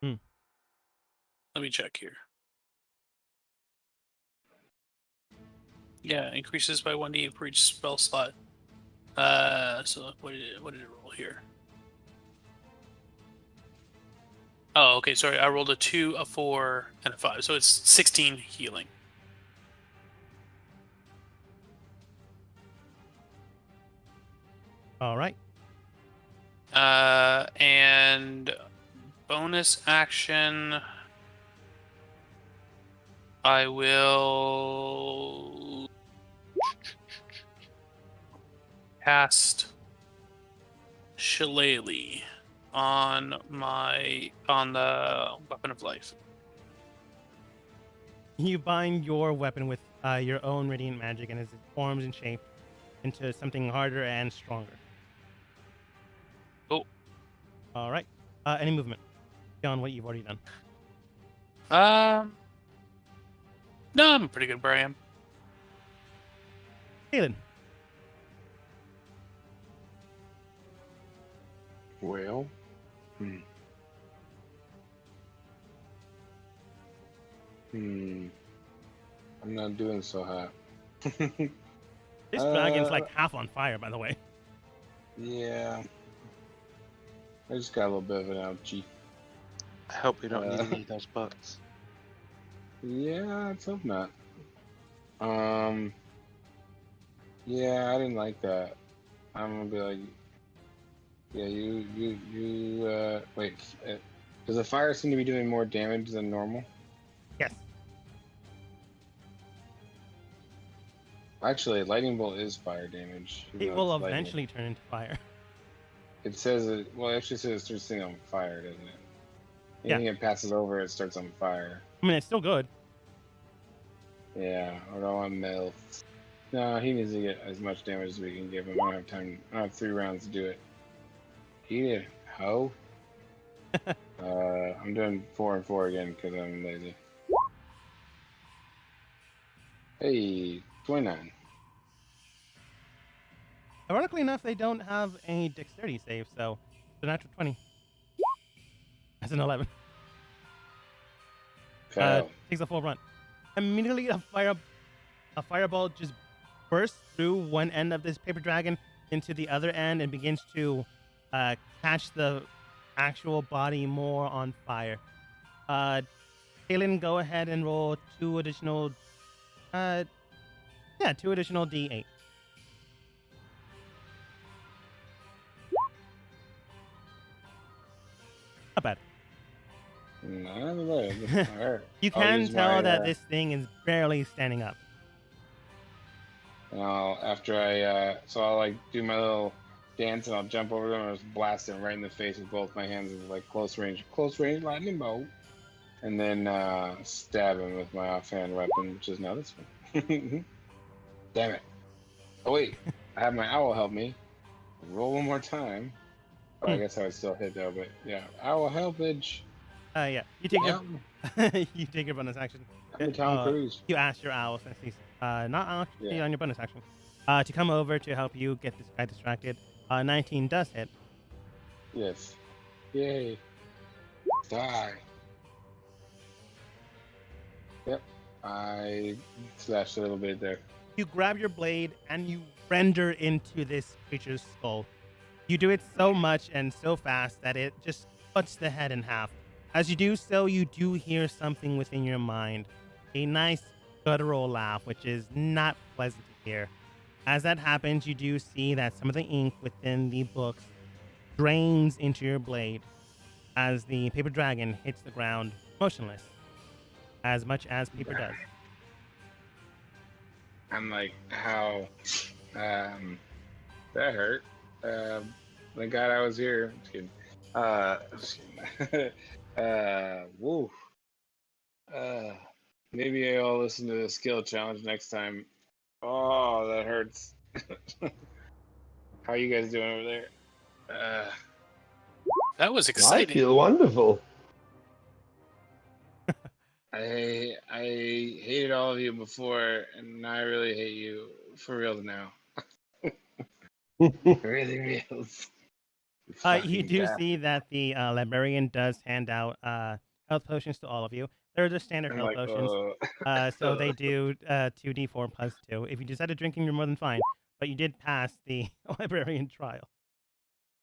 Let me check here. Yeah, increases by 1d8 for each spell slot. So what did it roll here? Oh, okay, sorry. I rolled a 2, a 4, and a 5. So it's 16 healing. All right. And bonus action, I will cast Shillelagh on the Weapon of Life. You bind your weapon with your own radiant magic, and as it forms and shapes into something harder and stronger. Oh. All right. Any movement beyond what you've already done? No, I'm pretty good where I am. Kaylin. Well, I'm not doing so hot. This dragon's like half on fire, by the way. Yeah. I just got a little bit of an ouchie. I hope we don't need any of those books. Yeah, let's hope not. Yeah, I didn't like that. I'm gonna be like, yeah, you wait. Does the fire seem to be doing more damage than normal? Yes. Actually, lightning bolt is fire damage. It will eventually turn into fire. It says it. Well, it actually says it starts setting on fire, doesn't it? Anything it passes over, it starts on fire. I mean, it's still good. Yeah, I don't want Mel. No, he needs to get as much damage as we can give him. I don't have time. I don't have 3 rounds to do it. Eat it, ho. I'm doing 4 and 4 again because I'm lazy. Hey, 29. Ironically enough, they don't have a dexterity save, so it's a natural 20. That's an 11. Takes a full run. Immediately, a fireball just bursts through one end of this paper dragon into the other end and begins to catch the actual body more on fire. Kaylin, go ahead and roll 2 additional. 2 additional D8. Not bad. Not bad. All right. You can tell that this thing is barely standing up. After I'll like do my little dance and I'll jump over them and I'll just blast him right in the face with both my hands with like close range lightning bolt, and then stab him with my offhand weapon, which is now this one. Damn it. Oh, wait. I have my owl help me. Roll one more time. Oh, I guess I would still hit though, but yeah. Owl helpage. Yeah. You take Help your me. you take your bonus action. I'm Tom Cruise. You ask your owl, since he's not actually Yeah. on your bonus action, to come over to help you get this guy distracted. 19 does hit. Yes. Yay. Die. Yep. I slashed a little bit there. You grab your blade and you render into this creature's skull. You do it so much and so fast that it just cuts the head in half. As you do so, you do hear something within your mind. A nice guttural laugh, which is not pleasant to hear. As that happens, you do see that some of the ink within the books drains into your blade as the paper dragon hits the ground motionless, as much as paper does. I'm like, how? That hurt. Thank God I was here. I'm just kidding. Woo. Maybe I'll listen to the skill challenge next time. Oh, that hurts. How are you guys doing over there? That was I exciting. feel wonderful. I hated all of you before, and now I really hate you for real now. Really real. You do see that the librarian does hand out health potions to all of you. They're just standard I'm health like, potions. So they do 2d4 plus 2. If you decide to drink them, you're more than fine. But you did pass the librarian trial,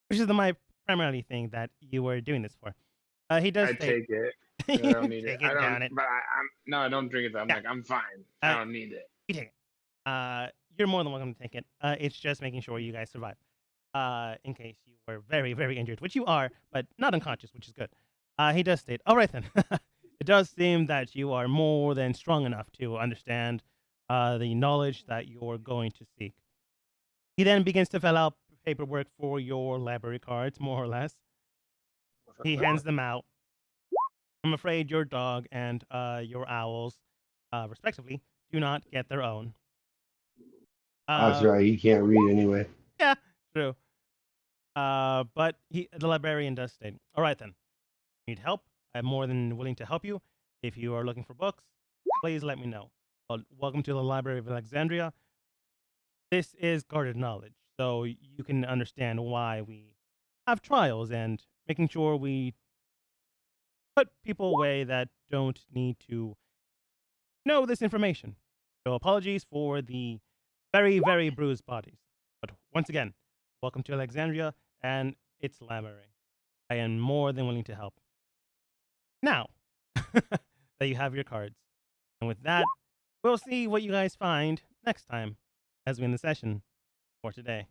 which is my primarily thing that you were doing this for. He does I say, take it. I don't need take it. I don't. down it. But I'm no, I don't drink it. Though. I'm Yeah. like, I'm fine. I don't need it. You take it. You're more than welcome to take it. It's just making sure you guys survive. In case you were very, very injured, which you are, but not unconscious, which is good. He does state, all right then. It does seem that you are more than strong enough to understand the knowledge that you're going to seek. He then begins to fill out paperwork for your library cards, more or less. He hands them out. I'm afraid your dog and your owls, respectively, do not get their own. That's right. He can't read anyway. Yeah, true. But the librarian does state, all right then. Need help? I'm more than willing to help you. If you are looking for books, please let me know. Well, welcome to the Library of Alexandria. This is guarded knowledge, so you can understand why we have trials and making sure we put people away that don't need to know this information. So apologies for the very, very bruised bodies. But once again, welcome to Alexandria and its library. I am more than willing to help. Now that you have your cards. And with that, we'll see what you guys find next time as we end the session for today.